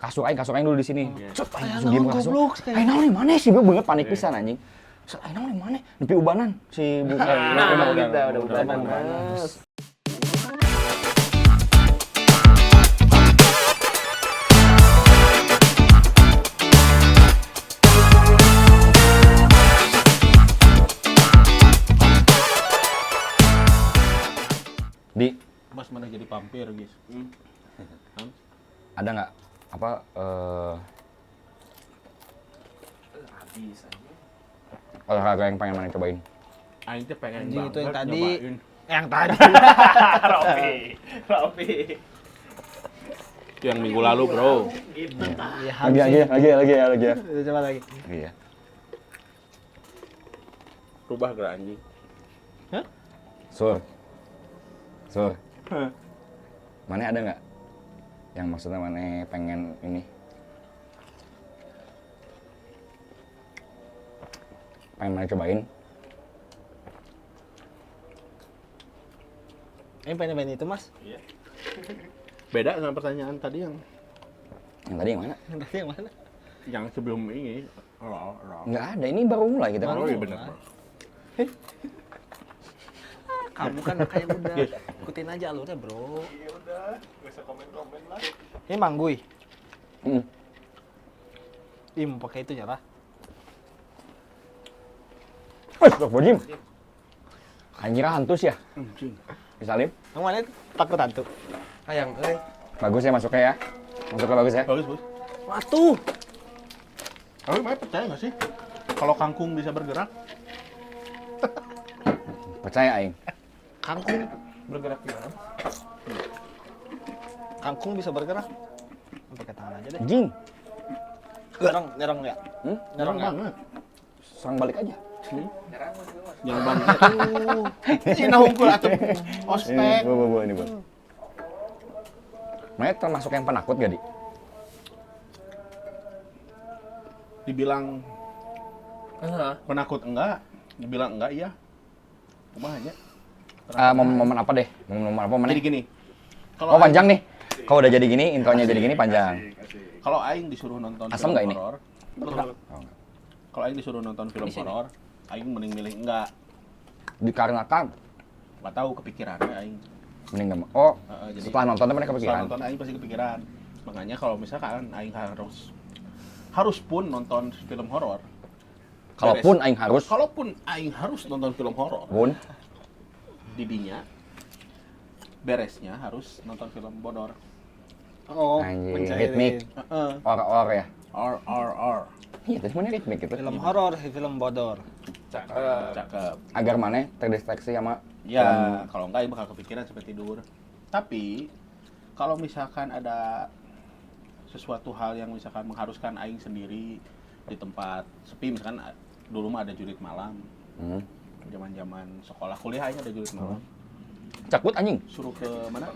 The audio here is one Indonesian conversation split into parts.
kasur aing dulu di sini. Cet aing langsung diem ke kasur. Aing naon nih mana sih beungeut panik pisan anjing. Cet aing naon nih mana? Nepi ubanan si bukan. Udah ubanan. Di Mas mana jadi vampir, guys? ada nggak apa Habis aja. olahraga yang pengen mana cobain? Aing teh pengen Anjing, itu yang banget tadi. nyobain. Yang tadi. Rofi. Itu yang minggu lalu, Bro. Gitu tah. Iya, Lagi ya. Coba lagi. Iya. Rubah gerak anjing. Sur. Mana ada nggak yang maksudnya mana pengen ini? Pengen mana cobain? Ini pengen itu, Mas. Beda sama pertanyaan tadi yang Yang tadi yang mana? Yang tadi yang mana? yang sebelum ini. Nggak ada, ini baru mulai kita kan. Oh iya benar, Bro. Kamu kan kayak udah ikutin aja alurnya, Bro. Ya udah, gak usah komen-komen lah. Ini mangguy. Hmm. Ih, mau pakai itu nyerah. Astagfirullahaladzim. Anjir hantu sih ya. Anjing. Salim, Yang mana itu? Takut hantu. Hayang, bagus ya masuknya ya. Masuknya bagus ya. Bagus, bagus. Watuh. Tapi Maya percaya nggak sih kalau kangkung bisa bergerak? Percaya aing. Kangkung. bergerak gimana? Kangkung bisa bergerak. Pakai tangan aja deh. Jing, Nyerang ya. Nyerang banget. serang balik aja. Jangan banget. Cina hungkul atau ospek. Ini, Bu. Maya termasuk yang penakut gak, Di? Dibilang penakut enggak, dibilang enggak iya. Kumaha aja. Momen apa deh? Momen apa mana? Jadi gini. Oh, panjang nih. Kalau udah jadi gini, intronya jadi gini panjang. Kalau aing disuruh nonton Asam film nggak ini? horor, Oh, enggak. kalau aing disuruh nonton film horor, aing mending milih enggak. Dikarenakan Enggak tahu kepikirannya aing. mending enggak. Oh, Jadi setelah nontonnya mana setelah kepikiran? nonton aing pasti kepikiran. Makanya kalau misalkan aing harus pun nonton film horor. Kalaupun aing harus, Kalaupun aing harus nonton film horor, pun didinya beresnya harus nonton film bodor. Oh, anjing mencairin. ritmik, or ya. R. Iya, tadi mana ritmik gitu. Film horor, film bodor. Cakep. Agar mana terdistraksi sama Ya, kalau enggak aing bakal kepikiran sampai tidur. Tapi kalau misalkan ada sesuatu hal yang misalkan mengharuskan aing sendiri di tempat sepi, misalkan dulu mah ada jurit malam. Zaman-zaman sekolah kuliah aing ada jurit malam. Cakut anjing. Suruh ke mana?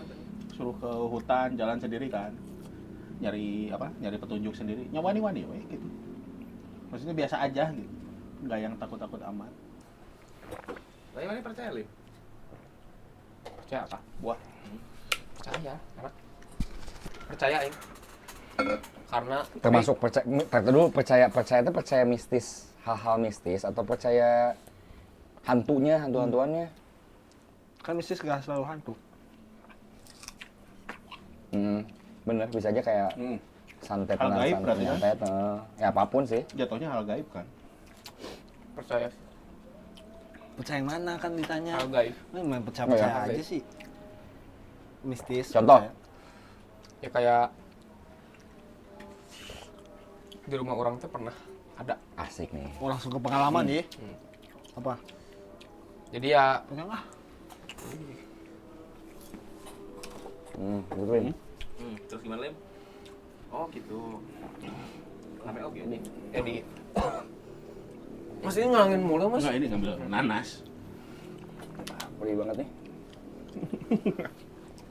Suruh ke hutan, jalan sendiri kan. Nyari apa? Nyari petunjuk sendiri. Nyawani-wani we gitu. Maksudnya biasa aja gitu. Enggak yang takut-takut amat. Tapi mana percaya, Lim? Percaya apa? Buah. Percaya, percaya, Ing. Karena Termasuk percaya itu percaya mistis, hal-hal mistis atau percaya hantuannya. Kan mistis gak selalu hantu. Bener, bisa aja kayak santet, Hal gaib berarti kan? santet, ya apapun sih. Jatuhnya hal gaib kan. percaya Percaya yang mana kan ditanya. hal gaib. Main percaya Oh, ya. aja sih. Mistis. Contoh? percaya. Ya kayak di rumah orang tuh pernah ada. Asik nih. Oh, langsung ke pengalaman ya. Apa? Jadi ya Pegang ah. Gituin. terus gimana, Lim? Oh gitu. Sampai oke nih. Di Mas ini ngalangin mulu, Mas. Enggak, ini ngambil nanas. Pedih banget nih.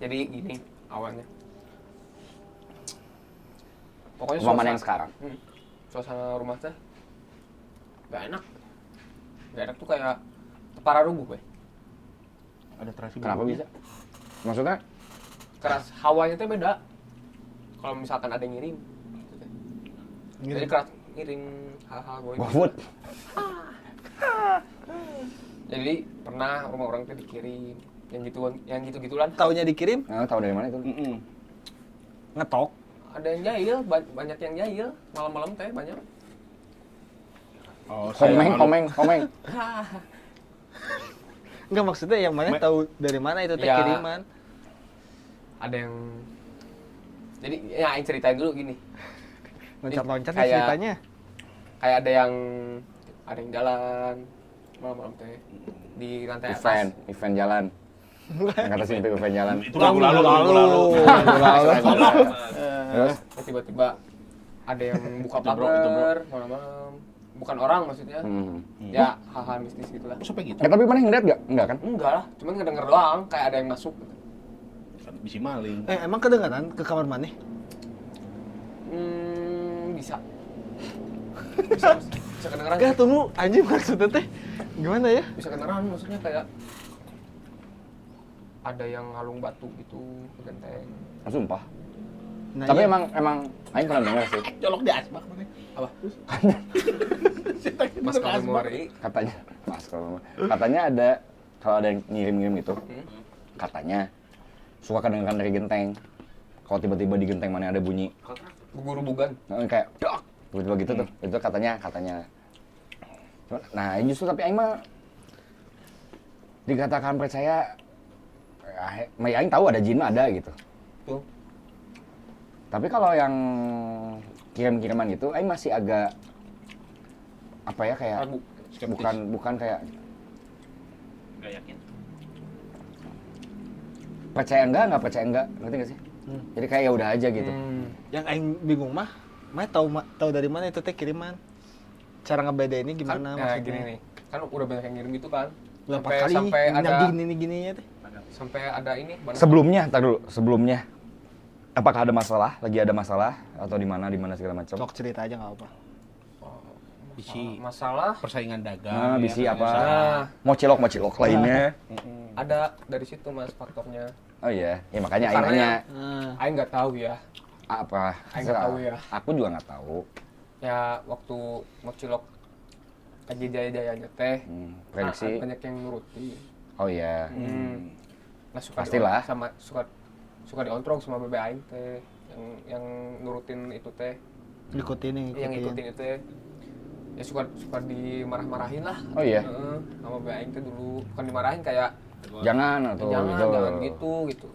Jadi gini awalnya. Pokoknya Rumah yang sekarang. Suasana rumah teh gak enak. Gak enak tuh kayak tepara rubuh, we. Ada terasi. Kenapa bisa? Maksudnya? Keras hawanya teh beda. Kalau misalkan ada yang ngirim. Jadi keras ngirim hal-hal GoFood. Jadi pernah rumah orang teh dikirim yang gitu-gituan. Taunya dikirim, Nah, tahu dari mana itu? ngetok. Ada yang jahil, banyak yang jahil. Malam-malam teh banyak. Oh, Komeng. Enggak, maksudnya yang mana tahu dari mana itu teh Ya. kiriman. Ada yang jadi ya aing ceritain dulu gini. Loncat-loncat nih Kayak- ceritanya. Kayak ada yang jalan malam-malam teh di lantai Event jalan. Yang kata sini event jalan. Itu lalu. Terus Tiba-tiba ada yang buka Itu, bro. pagar malam-malam. Bukan orang maksudnya. Ya hal-hal mistis gitu lah. Sampai gitu. tapi mana ngeliat nggak? Enggak kan? Enggak lah, cuman ngedenger doang kayak ada yang masuk. Bisa maling. Emang kedengaran ke kamar mana? Bisa. Bisa kedengeran. Enggak, tunggu, anjing maksudnya teh gimana ya? Bisa kedengeran maksudnya kayak ada yang ngalung batu gitu ke genteng. Sumpah. Nah, Tapi iya. emang aing pernah denger sih. Colok di asbak mana? Apa? Mas kalau memori Katanya ada kalau ada yang ngirim-ngirim gitu. Katanya suka kedengeran dari genteng. Kalau tiba-tiba di genteng mana ada bunyi guru bugan. kayak dak tiba-tiba gitu tuh. Itu katanya. Nah, justru tapi aing mah dikatakan percaya aing tahu ada jin mah ada gitu. Tuh. Tapi kalau yang kirim-kiriman gitu, aing masih agak apa ya kayak Ragu. bukan kayak Enggak yakin. percaya enggak percaya enggak, ngerti gak sih? Jadi kayak ya udah aja gitu. Yang aing bingung mah tahu dari mana itu teh kiriman. Cara ngebedainnya Kan, gimana ya, maksudnya? gini nih. Kan udah banyak yang ngirim gitu kan. Berapa kali sampai ada gini-gininya teh? sampai ada ini mana? Sebelumnya apakah ada masalah? Lagi ada masalah atau di mana segala macam? Sok cerita aja enggak apa. Bisi Masalah persaingan dagang. Nah, bisi ya, apa? Nah. Mau cilok lainnya. ada dari situ Mas faktornya. Oh iya, ya makanya aing Karena nanya Aing nggak tahu ya. apa? Aing nggak tahu ya. Aku juga nggak tahu. Ya waktu Mocilok lagi jaya-jayanya teh. Prediksi. Banyak yang nuruti. Oh iya. Nah, suka Pastilah. suka diontrong sama bebe aing teh yang nurutin itu teh. Ikutin Yang ngikutin itu teh. Ya suka dimarah-marahin lah. Oh iya. Heeh, sama bebe aing teh dulu. Bukan dimarahin kayak Jangan atau jangan gitu.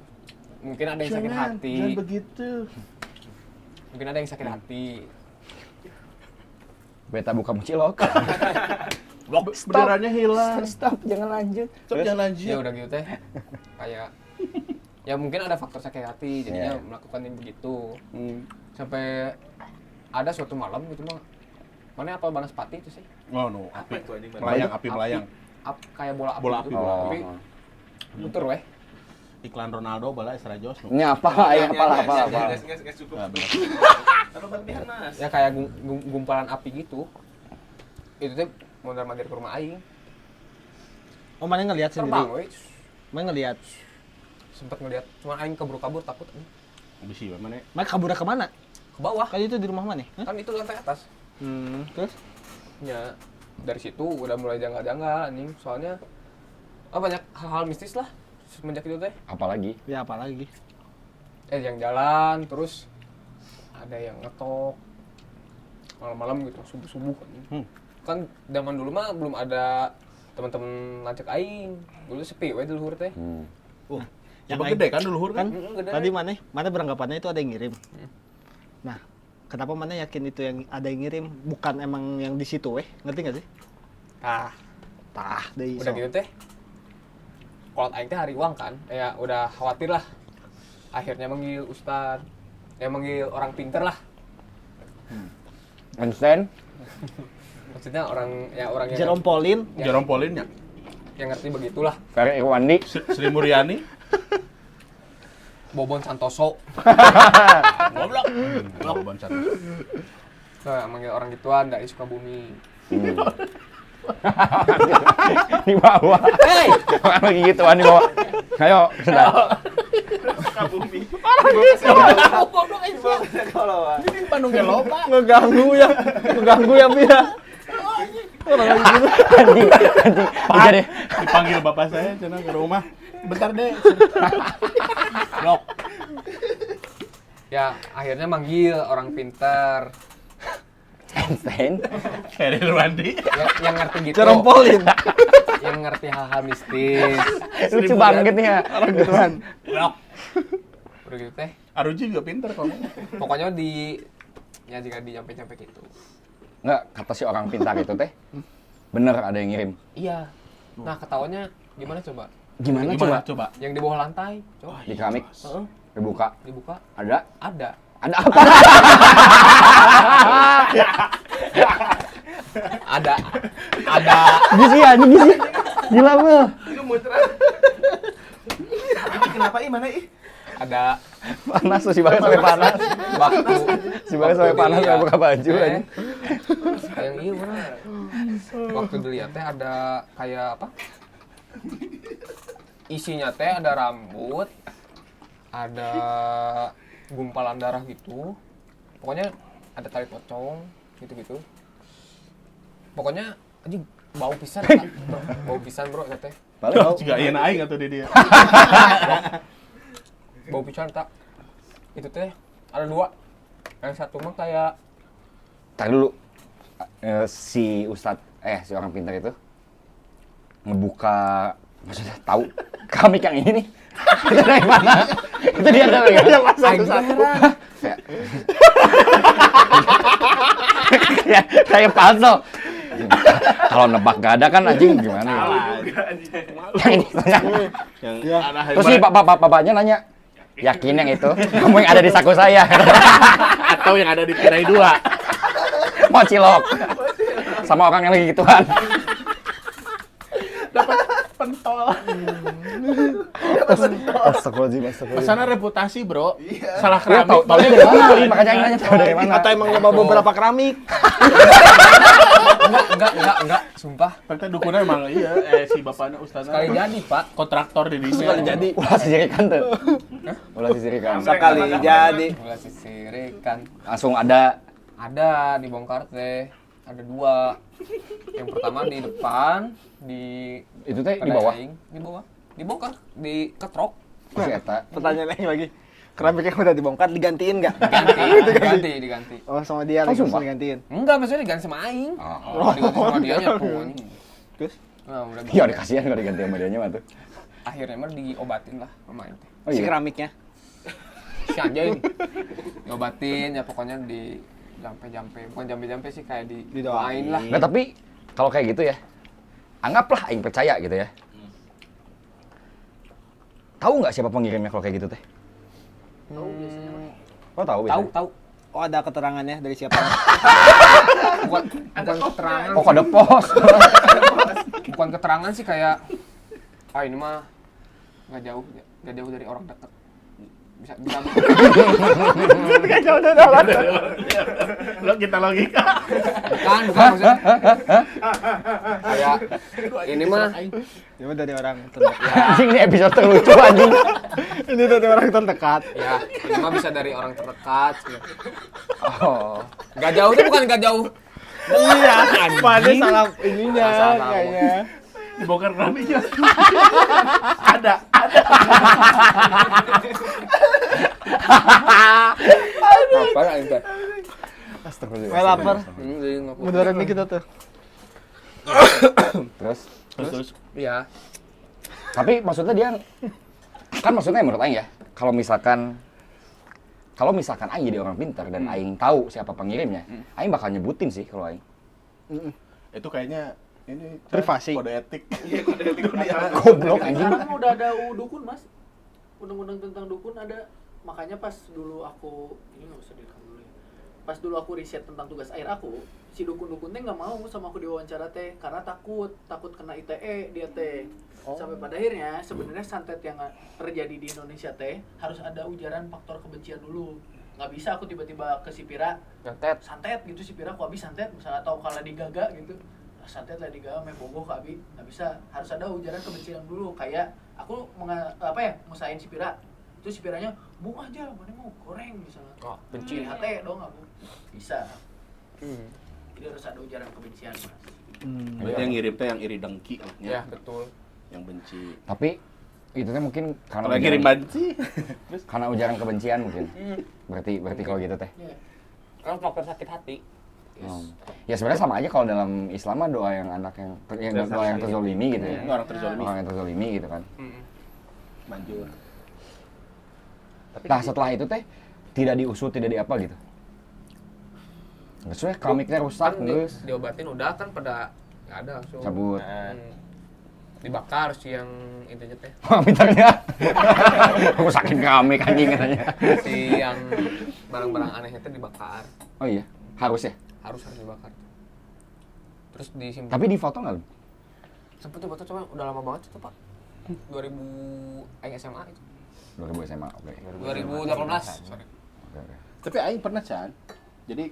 Mungkin ada yang sakit hati. Jangan begitu. Mungkin ada yang sakit hati. Beta buka cilok. Benderanya hilang. Stop, jangan lanjut. Stop, jangan lanjut. Ya udah gitu teh. Kayak ya mungkin ada faktor sakit hati jadinya Yeah. melakukan yang begitu. Sampai ada suatu malam gitu mah. Mana apal Banaspati itu sih? Oh no, Apa itu anjing? api melayang. Kayak bola api. Bola gitu. api, bola Tapi muter weh. Iklan Ronaldo bala Esra Jos. No. Ini apa? Aing apa? Nggak cukup. Nah, bener. Terlalu berlebihan mas. Ya kayak gumpalan api gitu. Itu tuh mondar-mandir ke rumah aing. Oh, mana ngelihat sendiri? Terbang weh. Mana ngelihat? Sempet ngeliat, cuman aing kabur-kabur takut. Bisi mana? Mana kabur ke mana? Ke bawah. Kali itu di rumah mana? Hah? Kan itu lantai atas. Terus? Ya dari situ udah mulai janggal-janggal anjing. Soalnya banyak hal-hal mistis lah semenjak itu teh. Apalagi? Ya apalagi? Yang jalan terus ada yang ngetok malam-malam gitu subuh-subuh kan zaman dulu mah belum ada teman-teman lancek aing dulu sepi we di luhur teh. Yang gede kan dulu kan? Gede. Tadi mana beranggapannya itu ada yang ngirim. Nah, kenapa mana yakin itu yang ada yang ngirim bukan emang yang di situ ngerti nggak sih? Tah, deui. Udah gitu teh kolot aing teh hari uang kan ya udah khawatir lah akhirnya manggil ustad ya manggil orang pinter lah Einstein? maksudnya orang yang Jerome Pauline. Jerome Pauline nya. yang ngerti begitulah. Ferry Irwandi? Sri Mulyani. Bobon Santoso. Goblok. Goblok banget. Nah, manggil orang gituan dari Sukabumi. Di bawah. Hey, Lagi gituan di bawah. Ayo, sudah. Sukabumi. Ini Bandung ge loba. ngeganggu ya Pia. Anjing. Udah deh. Dipanggil bapak saya cenah ke rumah. Bentar deh. Blok. Ya akhirnya manggil orang pintar Einstein. Ferry Rwandi. yang ngerti gitu, Cerompolin. yang ngerti hal-hal mistis. Lucu banget nih ya. Orang gituan. Blok. Udah gitu teh. Aruji juga pinter kamu. Pokoknya ya jika nyampe gitu. Enggak, kata si orang pintar itu teh. Bener ada yang ngirim. Iya. Nah ketawanya gimana coba? Gimana coba? Yang di bawah lantai, coba. Di keramik. Heeh, Dibuka. dibuka. Ada Ada. apa? Ada. Gisi ya, gisi. Gila lu. Itu muter. Ini kenapa mana Ada Panas tuh si Bagas sampai panas. waktu. Si Bagas sampai panas dilihat. sampai buka baju aja. Yang iya mana? Waktu dilihat teh ada kayak apa? Isinya teh ada rambut, ada gumpalan darah gitu. Pokoknya ada tali pocong gitu-gitu. Pokoknya anjing bau pisan tak? Bau pisan bro teh. Balik Juga ayeuna aing atuh di dia. Bau pisan tak? Itu teh ada dua. Yang satu mah kayak Tar dulu. Si si orang pintar itu ngebuka, maksudnya tahu keramik yang ini nih. Itu dari mana? Itu dia dari mana? aing heran. Kayak puzzle. Kalau nebak gak ada kan anjing gimana ya? Yang ini tanya. Yang ada Terus si bapaknya nanya, yakin yang itu? Kamu yang ada di saku saya. atau yang ada di tirai 2. Mau cilok. Sama orang yang lagi gituan. Dapat pentol. Astagfirullahaladzim. Kesana reputasi, Bro. Salah Iya, keramik. tahu dari mana? Makanya yang nanya tahu dari mana. Atau emang loba beberapa keramik. Enggak, sumpah. Fakta dukunnya emang iya, si bapaknya ustaznya Sekali jadi, Pak. kontraktor di sini. Sekali jadi. Ulah sisirikan tuh. Ulah sisirikan. Sekali jadi. Mulai sisirikan. Langsung ada. Ada dibongkar teh. Ada dua. Yang pertama di depan, di Itu teh di bawah. Di bawah. Dibongkar, diketrok. Masih eta. Pertanyaan lagi. Keramik yang udah dibongkar digantiin nggak? Diganti. Oh sama dia Oh, lagi sumpah? digantiin. Enggak, maksudnya diganti sama aing. Oh. Diganti sama dia nya tuh. anjing. Terus? Nah, udah Ya udah kasihan kalau diganti sama dianya mah tuh. akhirnya mah diobatin lah sama aing teh. Oh Si iya. keramiknya. Si anjing. Diobatin ya pokoknya di jampe-jampe. Bukan jampe-jampe sih kayak Didoain. didoain lah. Nah tapi kalau kayak gitu ya, anggaplah aing percaya gitu ya. Tahu nggak siapa pengirimnya kalau kayak gitu teh? Oh tahu biasanya. Tahu. Oh ada keterangannya dari siapa? Bukan keterangan. Oh kode pos. Bukan keterangan sih kayak ini mah nggak jauh dari orang dekat. Bisa Gak jauh dari orang. Lo kita logika. bukan maksudnya. Kayak ini mah Cuma dari orang terdekat. Anjing ini episode terlucu anjing. Ini dari orang terdekat. ya ini mah bisa dari orang terdekat. Gitu. Oh. Gak jauh tuh bukan gak jauh. Iya, pada salah ininya Salah. kayaknya. Dibongkar keramiknya. ada. Apa lah itu? Astagfirullah. Wah, lapar. Jadi ngopo. Beneran nih kita tuh. Terus Terus Iya. tapi maksudnya dia kan maksudnya menurut aing ya, kalau misalkan aing jadi orang pintar dan aing tahu siapa pengirimnya, aing bakal nyebutin sih kalau aing. itu kayaknya ini Privasi. kode etik. Iya, kode etik dunia. Goblok anjing. Sekarang udah ada dukun mas, undang-undang tentang dukun ada. Makanya pas dulu aku ini nggak usah direkam dulu ya. Pas dulu aku riset tentang tugas akhir aku, si dukun-dukun teh nggak mau sama aku diwawancara teh karena takut kena ITE dia teh. Sampai pada akhirnya sebenarnya santet yang terjadi di Indonesia teh harus ada ujaran faktor kebencian dulu. Nggak bisa aku tiba-tiba ke si Pira santet gitu, si Pira aku habis santet misalnya, atau kalau digaga gitu santet lah digaga main bogoh ke abi, nggak bisa, harus ada ujaran kebencian dulu. Kayak aku ngusahain si Pira Terus si Piranya, "Bu aja, mana mau goreng misalnya." Oh, Benci hati dong aku. Bisa. Hmm. Jadi harus ada ujaran kebencian, Mas. Berarti yang ngirim teh yang iri dengki lah Ya, betul. yang benci. Tapi itu teh mungkin karena Kalau yang ngirim benci karena ujaran kebencian mungkin. Berarti kalau gitu teh. Iya. Kan faktor sakit hati. Ya sebenarnya sama aja kalau dalam Islam mah doa yang anak yang doa yang terzolimi gitu ya. orang terzolimi Orang yang terzolimi gitu kan. manjur. Nah setelah itu teh tidak diusut, tidak diapa gitu. Nggak sesuai komiknya rusak, Kan nggak diobatin udah kan pada nggak ada langsung. cabut. Dibakar sih yang intinya teh. Pintarnya. Aku sakit komik anjing katanya. Si yang barang-barang anehnya teh dibakar. Oh iya, harus ya. Harus dibakar. Terus disimpan. Tapi di foto nggak lu? Sempet foto cuma udah lama banget itu, Pak. 2000 aing SMA itu. 2000 SMA, oke. 2018. Sorry. Oke. Tapi aing pernah Chan. Jadi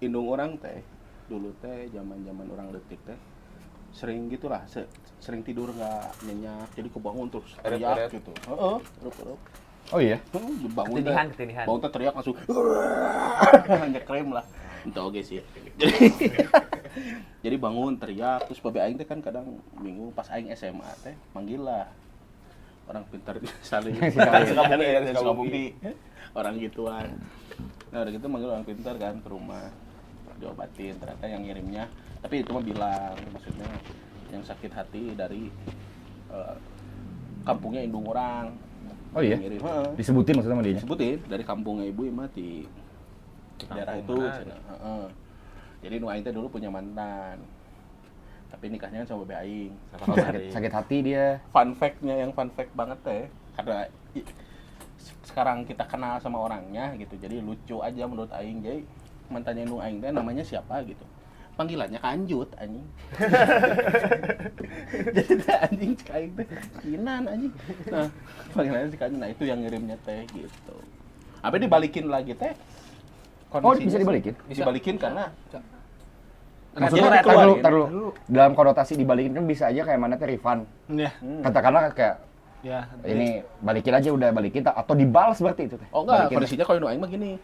indung orang teh dulu teh zaman-zaman orang detik teh sering gitulah sering tidur nggak nyenyak jadi kebangun terus teriak gitu. Heeh, erup-erup. Oh iya. Bangun teh. Ketinihan. Bangun teh teriak langsung. Ngekrem lah. Entah oke sih. Jadi bangun teriak terus babe aing teh kan kadang minggu pas aing SMA teh manggil lah orang pintar saling Sukabumi orang gituan. Nah udah gitu manggil orang pintar kan ke rumah diobatin ternyata yang ngirimnya tapi itu mah bilang maksudnya yang sakit hati dari kampungnya indung orang. Oh iya. Ngirim, heeh. Disebutin maksudnya sama dia. Sebutin dari kampungnya ibu mah di daerah itu cina. Heeh. Jadi nu aing teh dulu punya mantan. Tapi nikahnya kan sama babe aing. Sakit hati dia. Fun fact-nya yang fun fact banget teh karena sekarang kita kenal sama orangnya gitu. Jadi lucu aja menurut aing. Jadi mantannya nu aing teh namanya siapa gitu. Panggilannya Kanjut anjing. Jadi teh anjing si aing teh Kinan anjing. Nah, panggilannya si Kanjut. Nah, itu yang ngirimnya teh gitu. Apa dibalikin lagi teh? Oh bisa dibalikin? Dibalikin karena Maksudnya dikeluarin. tar dulu. Dalam konotasi dibalikin kan bisa aja kayak mana teh refund. Ya. Katakanlah kayak Ya. ini balikin aja udah balikin atau dibalas berarti itu teh. Oh enggak, Balikin. kondisinya kalau nu aing mah gini.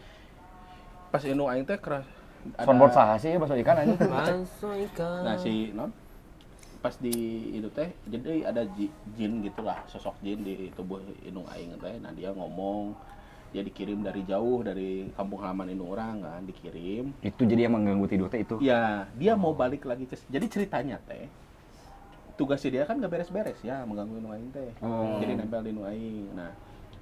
Pas nu aing teh keras Soundboard saha sih bakso ikan aja. Langsung ikan. Nah si non pas di itu teh jadi ada jin gitulah sosok jin di tubuh indung aing teh. Nah dia ngomong dia dikirim dari jauh dari kampung halaman indung orang kan dikirim. Itu jadi yang mengganggu tidur teh itu. Ya dia mau balik lagi ke jadi ceritanya teh tugasnya dia kan nggak beres-beres ya mengganggu indung aing teh. Jadi nempel di indung aing. Nah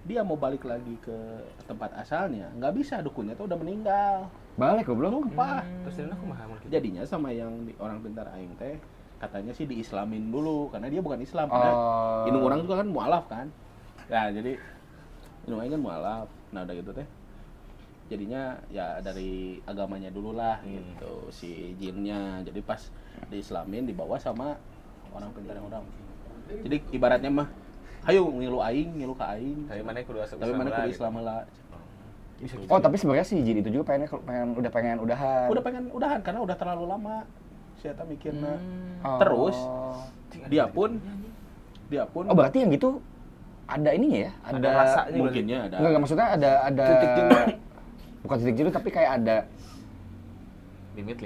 dia mau balik lagi ke tempat asalnya nggak bisa dukunnya tuh udah meninggal. Balik goblok. Sumpah. Terus ini aku mah Jadinya sama yang orang pintar aing teh katanya sih diislamin dulu karena dia bukan Islam karena indung orang juga kan mualaf kan. Ya jadi indung aing kan mualaf. Nah udah gitu teh. Jadinya ya dari agamanya dulu lah gitu si jinnya. Jadi pas diislamin dibawa sama orang pintar yang orang. Jadi ibaratnya mah hayu ngilu aing, ngilu ka aing. Tapi mana kudu asal Tapi mana kudu Islam lah. Oh tapi sebenarnya si Jin itu juga pengen udahan. Udah pengen udahan karena udah terlalu lama. Siapa mikirna. Oh. Terus dia pun Oh berarti yang gitu ada ininya ya? Ada rasanya mungkinnya ada. Enggak maksudnya ada Titik jenuh. Bukan titik jenuh tapi kayak ada limit.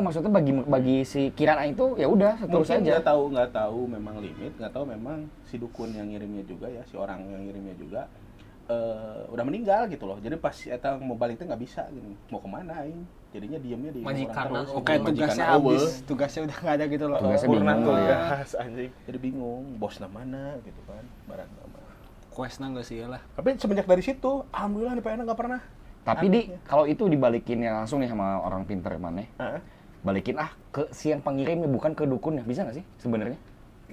maksudnya bagi si Kiran Aing itu ya udah terus Mungkin aja. nggak tahu memang limit, nggak tahu memang si dukun yang ngirimnya juga ya, si orang yang ngirimnya juga udah meninggal gitu loh. Jadi pas eta mau balik teh nggak bisa gitu. Mau kemana aing? Jadinya diemnya di Majikan orang terus. Oke, Majikan tugasnya eueuh. habis, tugasnya udah nggak ada gitu loh. Tugasnya bingung kali ya. Anjing. Jadi bingung, bosna mana gitu kan, barang nama. Questnya nggak sih lah. Tapi semenjak dari situ, alhamdulillah nih PN nggak pernah. Tapi kalau itu dibalikin ya langsung nih sama orang pinter mana? Heeh. Balikin ke si yang pengirimnya bukan ke dukunnya. Bisa nggak sih sebenarnya?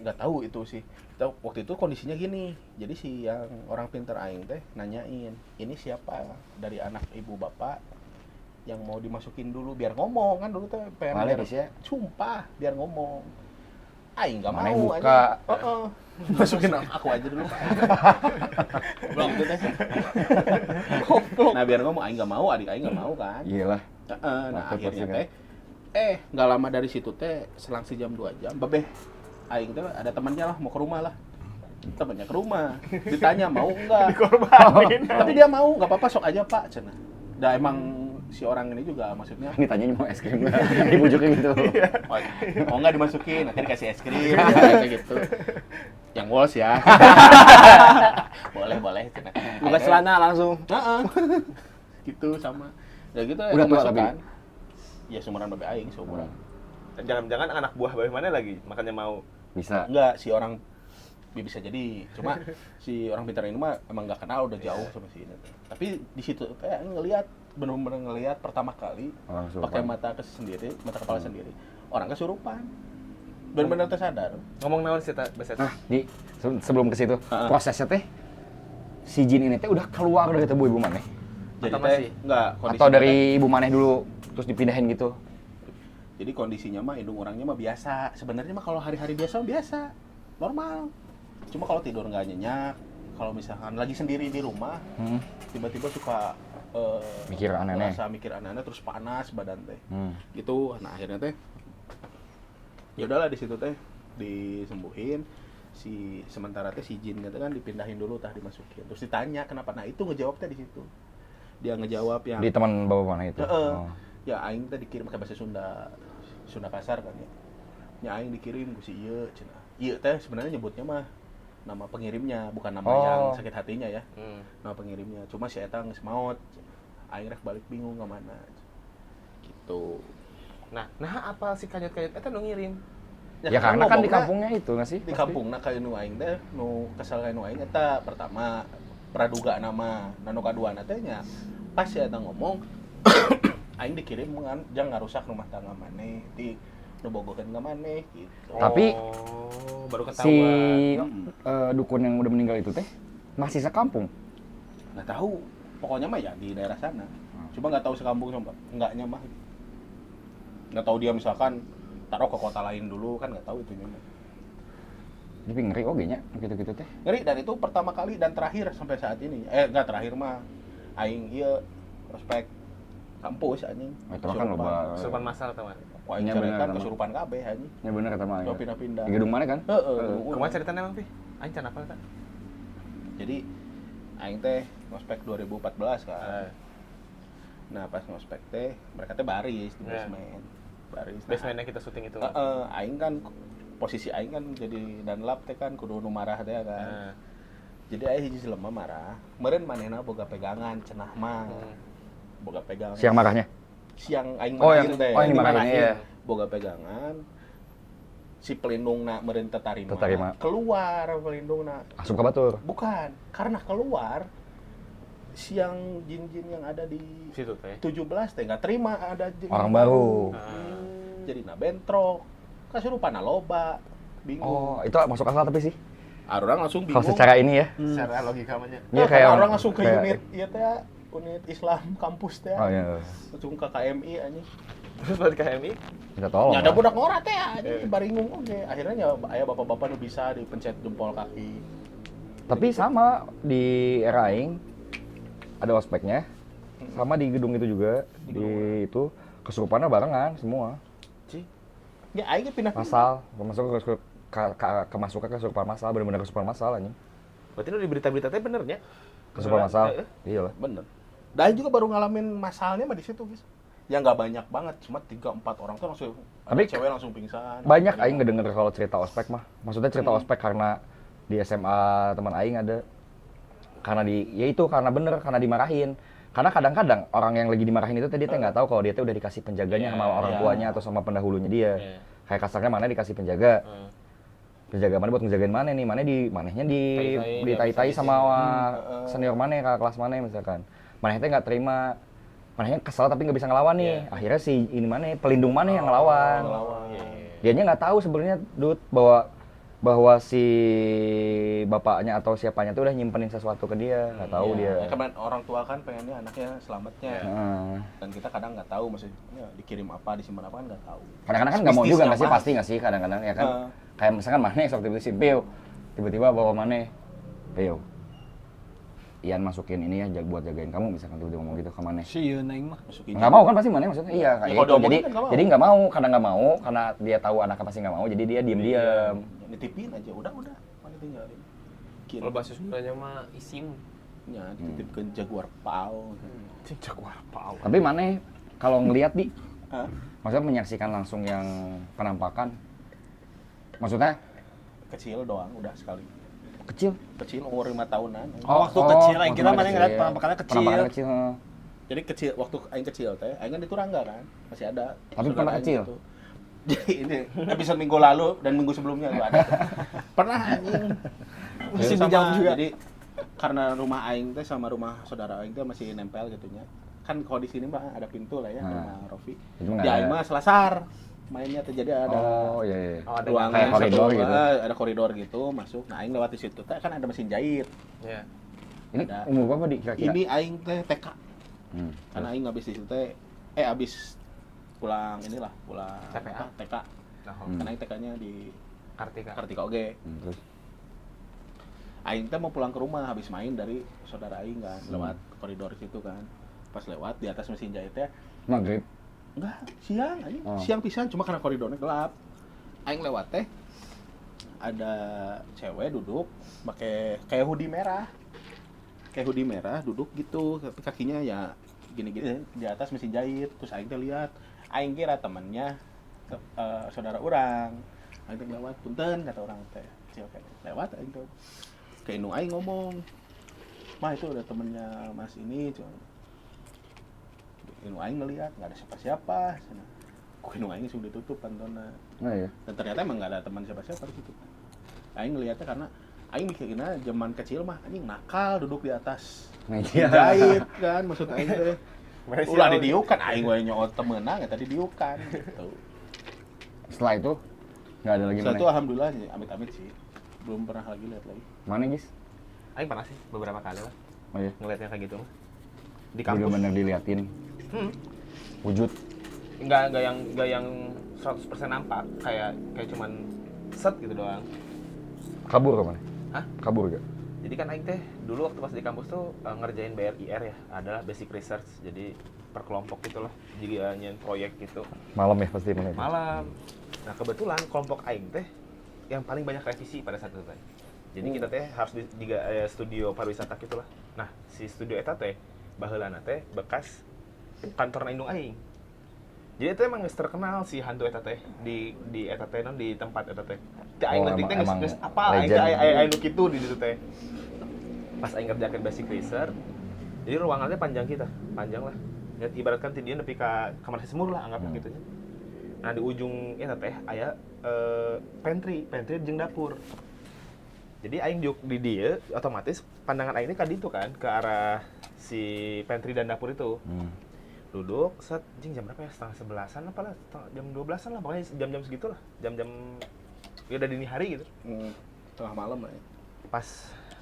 Nggak tahu itu sih. Waktu itu kondisinya gini, jadi si yang orang pinter aing teh nanyain, ini siapa dari anak ibu bapak yang mau dimasukin dulu biar ngomong kan dulu teh pengen Males biar- ya? sumpah biar ngomong. Aing nggak Mana mau buka. masukin aku aja dulu Pak. Belum gitu teh. Nah biar ngomong aing nggak mau, adik aing nggak mau kan. Iyalah. Nah Waktu akhirnya postingan. teh nggak lama dari situ teh selang sejam 2 jam babeh aing teh ada temannya lah mau ke rumah lah temennya ke rumah, ditanya mau enggak, Dikorbanin. tapi dia mau, nggak apa-apa sok aja pak, cina. Dah emang si orang ini juga maksudnya, Ditanya mau es krim nggak? Dibujukin gitu. oh nggak dimasukin, nanti dikasih es krim, kayak gitu. Yang Walls ya. boleh cina. Buka celana langsung. Heeh. Gitu sama. Ya gitu ya, Udah tua kemasukan. Ya seumuran babe aing, seumuran. Jangan-jangan anak buah babe mana lagi makanya mau. Bisa. Enggak, si orang bisa jadi. Cuma si orang pintar ini mah emang nggak kenal udah jauh sama si ini. Tapi di situ kayak ngelihat, benar-benar ngelihat pertama kali Orang kesurupan. pakai mata kepala sendiri. Orang kesurupan. Benar-benar tersadar. Ngomong naon sih ta Beset? Nah, sebelum ke situ, Heeh. prosesnya teh si jin ini teh udah keluar dari tubuh ibu maneh. Jadi Atau teh masih? enggak Atau dari ibu maneh dulu terus dipindahin gitu. Jadi kondisinya mah hidung orangnya mah biasa. Sebenarnya mah kalau hari-hari biasa mah biasa, normal. Cuma kalau tidur nggak nyenyak, kalau misalkan lagi sendiri di rumah, tiba-tiba suka Mikir aneh-aneh. merasa mikir aneh-aneh terus panas badan teh. Gitu. Gitu. Nah, akhirnya teh ya udahlah di situ teh disembuhin. Sementara teh si jin gitu kan dipindahin dulu tah dimasukin. Terus ditanya kenapa. Nah, itu ngejawab teh di situ. Dia ngejawab yang Di teman bapak mana itu. Heeh. Oh. Ya aing teh dikirim pakai bahasa Sunda kasar kan ya. Ya aing dikirim ku si ieu cenah. Ieu teh sebenarnya nyebutnya mah nama pengirimnya, bukan nama yang sakit hatinya ya. Nama pengirimnya. Cuma si eta geus maot. Aing rek balik bingung ka mana. Gitu. Nah apa si kanyut-kanyut eta nu ngirim? Ya karena kan di ngomongna kampungnya itu nggak sih? di kampungna ka nu aing teh nu kesal ka nu aing eta pertama praduga nama, nu kaduana teh nya pas si eta ngomong aing dikirim ngan jang ngarusak rumah tangga maneh ti nu bogokeun ka maneh gitu. Tapi baru Si ketahuan. dukun yang udah meninggal itu teh masih sekampung. Nggak tahu, pokoknya mah ya di daerah sana. Cuma nggak tahu sekampung sama enggaknya mah. Nggak tahu dia misalkan taruh ke kota lain dulu kan nggak tahu itunya mah. Tapi ngeri oge nya gitu-gitu teh. Ngeri, dan itu pertama kali dan terakhir sampai saat ini. Nggak terakhir mah aing ieu prospek kampus anjing. Itu kan loba. Kesurupan masal teman. Wah, aing Iya, bener, carekan sama. kesurupan kabeh anjing. Ya bener kata Mang. Coba pindah-pindah. Di gedung mana kan? Heeh. Kumaha ceritanya emang Pi? Aing can apa ta? Jadi aing teh ngospek 2014 kan. Nah, pas ngospek teh mereka teh baris di Iya. basement. Baris. Nah, Basementnya kita syuting itu. aing kan posisi aing kan jadi danlap teh kan kudu nu marah teh kan. Nah, Jadi aing hiji jelema marah. Meureun manehna boga pegangan cenah mah. Boga pegangan. Siang marahnya. Siang aing Oh, marahin yang- teh. oh, yang dimarahin, iya. Boga pegangan. Si pelindungna meureun teu tarima. Tetarima. Keluar pelindungna. Asup ka batur. Bukan, karena keluar siang jin-jin yang ada di situ teh. 17 teh nggak terima ada jin Orang yang baru. Jadi bentrok, kasurupan loba, bingung. Oh, itu masuk akal tapi sih. Orang langsung bingung. Kalau secara ini ya. Secara logika mah nya. Iya Nah, kayak orang langsung ke kayak- unit, iya teh, unit Islam kampus teh. Oh iya. Langsung ke KMI anjing. Terus balik ke HMI. Kita tolong. Ya ada lah. budak ngora teh anjing, baringung oge. Akhirnya nya aya bapak-bapak nu bisa dipencet jempol kaki. Tapi sama di era aing ada ospeknya. Sama di gedung itu juga. Di itu kesurupannya barengan semua. Ya aing pindah. Masal, masuk kemasukan kesurupan masal, benar-benar kesurupan masal anjing. Berarti lu di berita-berita teh bener nya? Kesurupan masal. Heeh. Iya lah. Bener. Dan juga baru ngalamin masalahnya mah di situ, guys. Ya nggak banyak banget, cuma 3-4 orang tuh langsung ada Tapi cewek langsung pingsan. Banyak aing ngedenger kalau cerita ospek mah. Maksudnya cerita ospek karena di SMA teman aing ada. Karena karena bener karena dimarahin. Karena kadang-kadang orang yang lagi dimarahin itu tadi dia nggak tahu kalau dia tuh udah dikasih penjaganya sama orang tuanya atau sama pendahulunya dia. Iya. Kayak kasarnya mana dikasih penjaga. Penjaga mana buat ngejagain mana nih? Manehnya Tai-tai, ditai-tai dia sama senior mana kakak kelas mana misalkan. Manehnya nggak terima. Manehnya kesal tapi nggak bisa ngelawan nih. Akhirnya si ini mana pelindung mana yang ngelawan. Dianya nggak tahu sebenarnya Dut bahwa si bapaknya atau siapanya tuh udah nyimpenin sesuatu ke dia, nggak tahu dia. Ya, kemarin orang tua kan pengennya anaknya selamatnya. Heeh. Dan kita kadang nggak tahu maksudnya dikirim apa, disimpan apa kan nggak tahu. Kadang-kadang kan nggak mau juga Bisnisnya nggak sih, apa? pasti nggak sih kadang-kadang ya kan. Heeh. Kayak misalkan Maneh waktu itu simpil, tiba-tiba bawa Maneh, Peo, Ian masukin ini ya buat jagain kamu, misalkan tiba-tiba ngomong gitu ke Maneh. Si Yun aing mah. Masukin Nggak mau kan pasti Maneh maksudnya, iya kayak kalau gitu. diomongin Jadi kan nggak mau. jadi nggak mau, karena dia tahu anaknya pasti nggak mau, jadi dia diem-diem. Nitipin aja, udah mana tinggalin. dititipkeun. Kalau bahasa Sundanya mah isim. Nya dititipkeun Jaguar Pau. Cing Jaguar pau. Tapi mana kalau ngelihat di, Hah? maksudnya menyaksikan langsung yang penampakan, maksudnya Kecil doang udah sekali. kecil. Kecil umur 5 tahunan. waktu kecil aing kira waktu mana ngeliat kecil. penampakannya kecil. Penampakannya kecil. heeh. Jadi kecil waktu aing kecil teh, aing kan di Turangga kan, masih ada. Tapi saudara pernah aing kecil? gitu. Jadi ini episode minggu lalu dan minggu sebelumnya tuh ada. Pernah anjing. Masih Sama, dijawab juga. Jadi karena rumah aing teh sama rumah saudara aing teh masih nempel gitunya. Kan kalau di sini mah ada pintu lah ya, Nah. rumah Rofi. Itu nggak Di aing ada. mah selasar mainnya tuh, jadi ada Oh iya iya. Oh, ada ruangan kayak koridor satu, gitu. ada koridor gitu masuk. Nah aing lewat di situ teh kan ada mesin jahit. Ya. Ini Ada. umur berapa di kira-kira? Ini aing teh TK. Hmm. Karena aing habis di situ teh habis pulang inilah, pulang TPA? apa, TK. Nah, Karena aing TK-nya di Kartika. Kartika oge. Terus Aing teh mau pulang ke rumah habis main dari saudara aing kan, lewat koridor situ kan. Pas lewat di atas mesin jahitnya maghrib. enggak, siang anjing. Oh. Siang pisan cuma karena koridornya gelap. Aing lewat teh ada cewek duduk pakai kayak hoodie merah. Kayak hoodie merah duduk gitu, tapi kakinya ya gini-gini di atas mesin jahit. Terus aing teh lihat, aing kira temannya saudara orang. Aing teh lewat, punten kata orang teh. Cewek lewat aing teh. Ke indung aing ngomong, "Mah itu udah temennya Mas ini." Indung aing ngeliat nggak ada siapa-siapa. Kok indung aing sudah ditutup pantona. Oh iya. Dan ternyata emang nggak ada teman siapa-siapa di situ. Aing ngeliatnya karena aing mikirnya zaman kecil mah anjing nakal duduk di atas Meja. jahit kan, maksud aing teh. Mereka Ulah siapa? didiukan aing we nyoot temenan ya tadi diukan gitu. Setelah itu nggak ada lagi Setelah mana? itu alhamdulillah amit-amit sih. Belum pernah lagi lihat lagi. Mana guys? Aing pernah sih beberapa kali lah Oh iya. ngeliatnya kayak gitu mah. Di kampus. Bener-bener diliatin. Wujud. Enggak yang 100% nampak, kayak cuman set gitu doang. Kabur kemana? Hah? Kabur gak? Jadi kan aing teh dulu waktu pas di kampus tuh ngerjain BRIR ya, adalah basic research. Jadi per kelompok gitu lah, jadi nyen proyek gitu. Malam ya pasti mana? Malam. Nah, kebetulan kelompok aing teh yang paling banyak revisi pada saat itu teh. Jadi kita teh harus di studio pariwisata gitu lah. Nah, si studio eta teh baheulana teh bekas kantor indung aing. Jadi itu emang geus terkenal si hantu eta teh di eta teh di tempat eta teh. Teh aing Oh, leutik teh emang geus apa aing teh legend. aya nu kitu di ditu teh. Pas aing ngerjakeun basic research, jadi ruangannya panjang lah. Ya, ibaratkan ti dieu nepi ka kamar semur lah anggapnya gitu nya. Nah, di ujung eta teh aya pantry jeung dapur. Jadi aing di dieu otomatis pandangan aing ini ka ditu kan, ke arah si pantry dan dapur itu. Duduk, set, jing jam berapa ya? Setengah 11-an apa lah, jam 12-an lah, pokoknya jam-jam segitu lah. Jam-jam, ya udah dini hari gitu. Tengah malam lah ya.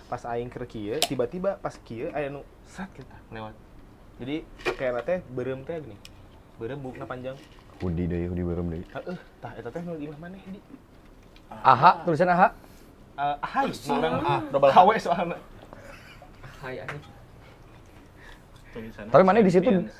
Pas aing ke kieu, tiba-tiba pas kieu aya nu set kita lewat. Jadi pakaian teh beureum teh gini. Beureum bukna panjang. Hoodie deh, hoodie bareng deh. Tah eta teh nu di imah maneh di. Aha, tulisan aha. Ahai, urang double KW soalna. Hai anjing. Tulisannya Tapi mana di situ Champions.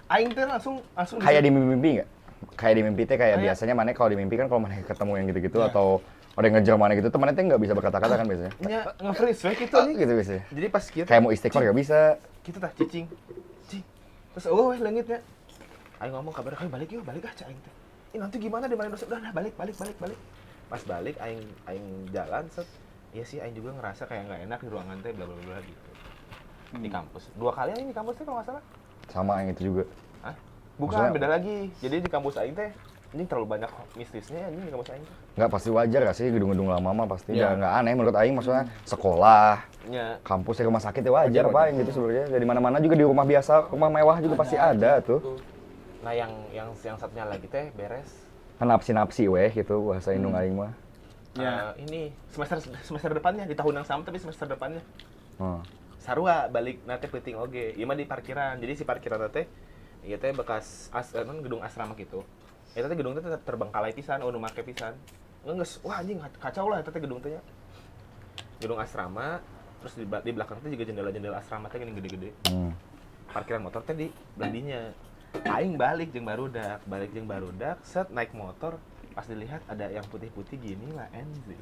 Aing teh langsung kayak di mimpi-mimpi nggak? Kayak di mimpi teh kayak Kayak- biasanya mana kalau di mimpi kan kalau mana ketemu yang gitu-gitu atau ada yang ngejar mana gitu, temannya teh nggak bisa berkata-kata kan biasanya. nya nge-freeze we gitu nih. Gitu biasanya. Jadi pas kieu Kayak mau istighfar nggak bisa. gitu tah cicing. Terus weh leungitnya. Aing ngomong kabar kali balik yuk, balik aja aing teh. Ih nanti gimana di mana dosa? Udah nah, balik. Pas balik aing jalan set. Iya sih aing juga ngerasa kayak enggak enak di ruangan teh bla bla bla gitu. Di kampus. 2 kali aing di kampus teh kalau enggak salah. Sama yang itu juga. Hah? Bukan, Maksudnya- beda lagi. Jadi di kampus aing teh ini terlalu banyak mistisnya anjing di kampus aing teh. Nggak pasti wajar gak sih gedung-gedung lama mah pasti Iya. nggak aneh menurut Aing, maksudnya sekolah, Nya kampus, ya rumah sakit ya wajar Wajar, Pak yang gitu sebenarnya. Dari mana-mana juga di rumah biasa, rumah mewah juga pasti ada tuh. nah yang satunya lagi teh beres. Napsi-napsi weh gitu bahasa Indung Aing mah. Ini semester depannya di tahun yang sama tapi semester depannya. Hmm. Sarua balik nate peuting oge. Ieu mah di parkiran. Jadi si parkiran teh ieu teh bekas gedung asrama gitu. Eta teh gedung teh terbengkalai pisan, nu make pisan. Geus wah anjing kacau lah eta teh gedung teh nya. Gedung asrama terus di belakang teh juga jendela-jendela asrama teh gini gede-gede. Parkiran motor teh di beladinya. Aing balik jeung barudak, set naik motor pas dilihat ada yang putih-putih gini lah anjing.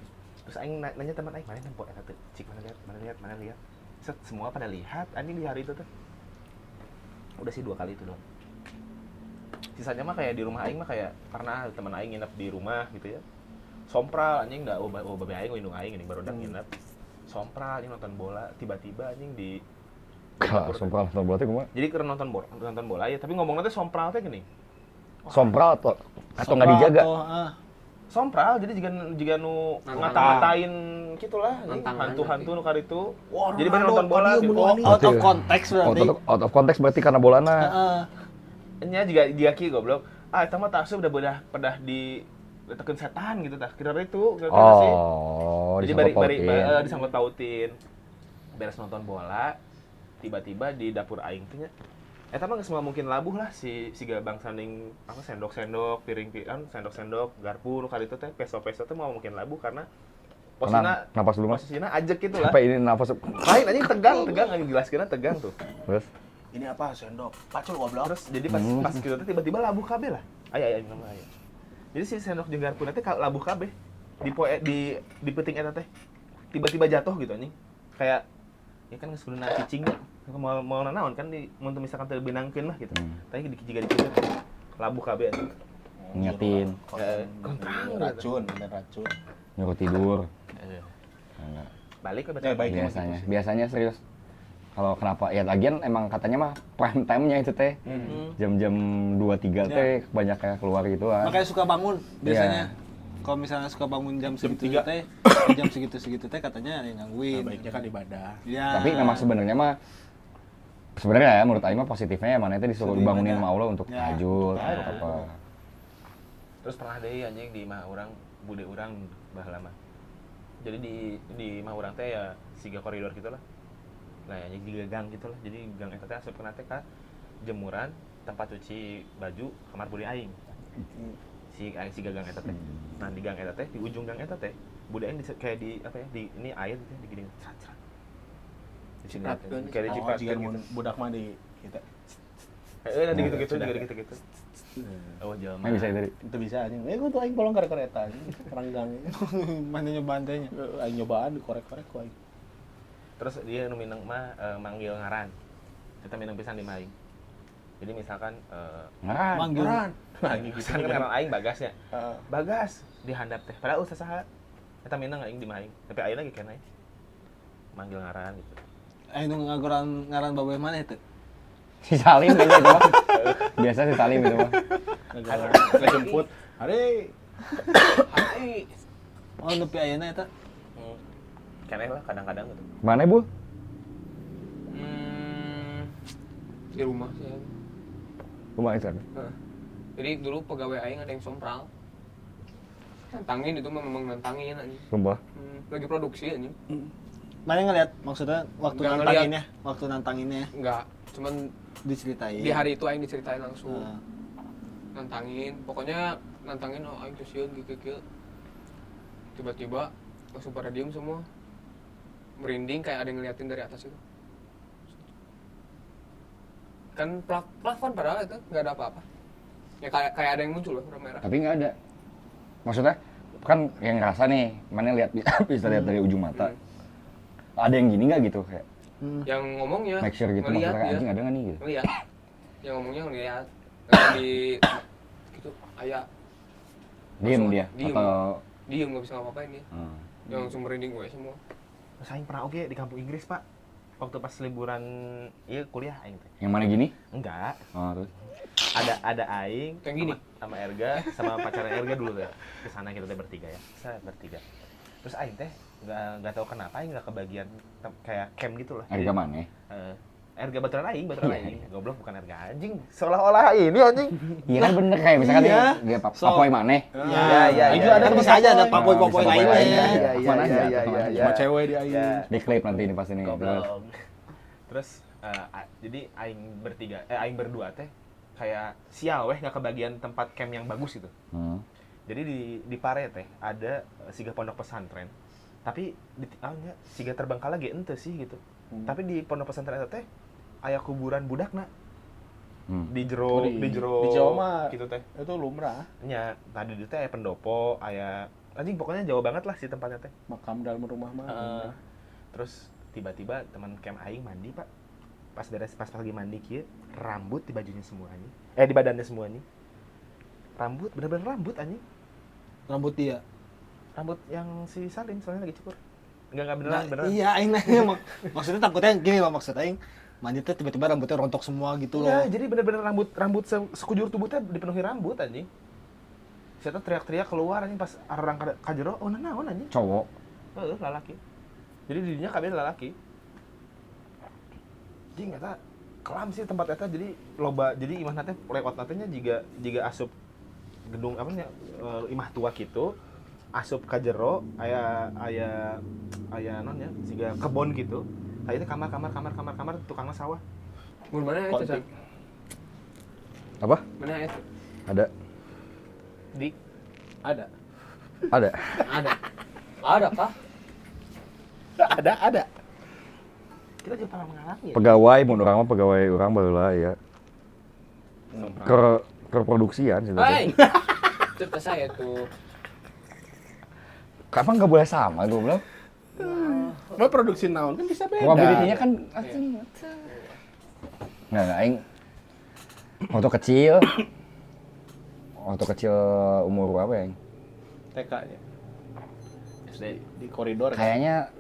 Terus aing nanya teman aing, mana nempo eta teh? Cik mana lihat. Set, semua pada lihat anjing di hari itu tuh. Udah sih 2 kali itu doang. Sisanya mah kayak di rumah aing mah kayak karena teman aing nginep di rumah gitu ya. Sompral anjing da babe aing indung aing ini baru nginep. Sompral anjing nonton bola, tiba-tiba anjing di Kalau sompral nonton bola teh kumaha? jadi keur nonton bola ya, tapi ngomongnya teh sompral teh gini. Sompral atau nggak dijaga? Sompral jadi jika nu Nantang. ngata-ngatain gitulah Nantang hantu-hantu aja. nu karitu. Wah, Jadi pada nonton Ronaldo, bola dia gitu. bunuh anjing. Out of context berarti. Out of context berarti karena bolana. Nya juga kieu goblok. Ah eta mah taseup udah pedah di teken setan gitu tah. Kira itu kira sih. Oh, Jadi bari disangkut pautin. Beres nonton bola, tiba-tiba di dapur aing teh nya eta mah geus mungkin labuh lah si Gabang sanding apa sendok-sendok, piring-piring, sendok-sendok, garpu nu karitu teh peso-peso teh mau mungkin labuh karena Napas dulu, Mas. posisinya ajek gitu lah. Apa ini nafas? Lain anjing tegang anjing jelaskeunna tegang tuh. Terus Ini apa sendok? Pacul goblok. Terus jadi pas kita tuh tiba-tiba labuh kabeh lah. Aya nama aya. Jadi si sendok jeung garpu teh labuh kabeh. Di peuting eta teh. Tiba-tiba jatuh gitu anjing. Kayak ya kan geus kuduna cicing mau naon kan di mun misalkan teu benangkeun mah gitu. Tapi jiga dicicing labuh kabeh anjing. ngingetin, Racun. nyuruh tidur. Nah, balik ke Ya, baik. Biasanya serius. Kalau kenapa? Ya lagian emang katanya mah prime time-nya itu teh. Jam-jam 2-3 teh banyak kayak keluar gitu ah. Makanya suka bangun biasanya. Kalau misalnya suka bangun jam segitu teh, jam segitu teh katanya ada yang gangguin. Baiknya kan ibadah. Ya. Tapi memang sebenarnya ya menurut Aing mah positifnya ya mana itu disuruh dibangunin sama Allah untuk Ya. tahajud untuk apa. Terus pernah deui anjing di imah urang, bude urang baheula mah. Jadi di imah urang teh ya siga koridor gitu lah. Nah, anjing di gang gitu lah. Jadi gang eta teh asupkeun teh ka jemuran, tempat cuci baju, kamar bude aing. Si gang eta teh. Nah, di gang eta teh, di ujung gang eta teh, bude aing kayak di apa ya? Di ini air gitu digini crat. Di sini kayak di Jika cipratkeun gitu. budak mah di kita. Nanti gitu-gitu juga gitu-gitu. Oh, jelema. Nggak bisa itu. Itu bisa anjing. Gua tuh aing polong kereta anjing. Ranggang. Mana nyobaan tehnya. Aing nyobaan dikorek-korek ku aing. Terus dia nu minang mah manggil ngaran. Kita minang pisan di maing. Jadi misalkan Ngaran. Manggil. manggil pisan kan ngaran aing Bagasnya. Bagas dihandap teh. Padahal usah saha. Kita minang aing di maing. Tapi ayeuna ge keneh. Manggil ngaran gitu. Nu ngaran babe mana itu? Si Salim kayaknya itu mah. Biasa si Salim itu mah. Ngejemput. Hari Oh, nepi ayeuna eta. Keneh lah kadang-kadang gitu. Mana Bu? Di rumah sih. Rumah itu. Jadi dulu pegawai aing ada yang sompral. Nantangin itu mah memang nantangin anjing. Sumpah. Lagi produksi anjing. Mana ngeliat maksudnya waktu Nggak nantanginnya, waktu nantanginnya Enggak, cuman diceritain. di hari itu aing diceritain langsung. Nah. Nantangin, pokoknya nantangin oh aing tuh sieun kieu. Tiba-tiba langsung pada diem semua. Merinding kayak ada yang ngeliatin dari atas itu. Kan plafon padahal itu nggak ada apa-apa. Ya kayak ada yang muncul loh warna merah. Tapi nggak ada. Maksudnya kan yang ngerasa nih, mana lihat bisa lihat dari ujung mata. Ada yang gini nggak gitu kayak Yang ngomongnya make sure gitu ngeliat maksudnya dia. anjing ada nggak nih gitu. Ngeliat. Yang ngomongnya ngeliat. Kayak di gitu ayah Diem dia diem. atau Diem nggak bisa ngapa-ngapain dia. Yang langsung merinding gue semua. Terus aing pernah oge di kampung Inggris, Pak. Waktu pas liburan ieu kuliah aing teh. yang mana gini? Enggak, Oh, terus ada aing Yang gini? sama Erga sama pacarnya Erga dulu ya. Ke sana kita teh bertiga ya. Saya bertiga. Terus aing teh enggak tahu kenapa aing enggak kebagian kayak camp gitu lah. Erga mana? Erga baturan aing. Goblok bukan Erga anjing. Seolah-olah ini anjing. Iya kan bener kayak misalkan Iya. dia papoy mana? Iya. Itu ada kan bisa aja ada papoy-papoy Bisa lainnya. papoy Iya, Mana aja, iya, teman iya, aja. iya. sama cewek di aing. Di klip nanti ini pasti nih. Goblok. Terus jadi aing berdua teh kayak sial weh nggak kebagian tempat camp yang bagus gitu. Jadi di Pare teh ada siga pondok pesantren. Tapi siga terbengkalai ge ente sih gitu. Tapi di pondok pesantren eta teh aya kuburan budakna. Di jero Di Jawa mah gitu teh. itu lumrah. Nya tadi di teh aya pendopo, aya anjing pokoknya jauh banget lah si tempatnya teh. Makam dalam rumah mah. Terus tiba-tiba teman camp aing mandi pak, pas lagi mandi kieu rambut di bajunya semuanya, di badannya semuanya, rambut bener-bener rambut anjing, Rambut dia. rambut yang si Salim soalnya lagi cukur, enggak Nah, beneran. iya aing nanya maksudnya takutnya gini loh, maksud aing mandi teh tiba-tiba rambutnya rontok semua gitu loh. Iya, jadi bener-bener rambut sekujur tubuhnya dipenuhi rambut anjing. Saya teriak-teriak keluar anjing pas orang kajero, oh naon anjing. Cowok. Lalaki. Jadi dirinya kabeh lalaki. Jadi eta kelam sih tempat eta, jadi loba, jadi imah teh lewat natenya jiga asup gedung apa nya imah tua gitu. Asup kajero aya naon nya siga kebon gitu. Kayaknya kamar tukangna sawah. Mun mana itu San? Apa? Mana itu? Ada. Dik. Ada. Ada. Ada kah? Ada. Kita juga pernah mengalami ya. Pegawai mun urang mah pegawai urang baheula ya. Ke produksian sih. Hai. Cerita saya tuh. Kapan nggak boleh sama goblok? Mau produksi naon kan bisa beda. Probability-nya kan nggak aing waktu kecil umur berapa ya? TK ya. SD di koridor. Kayaknya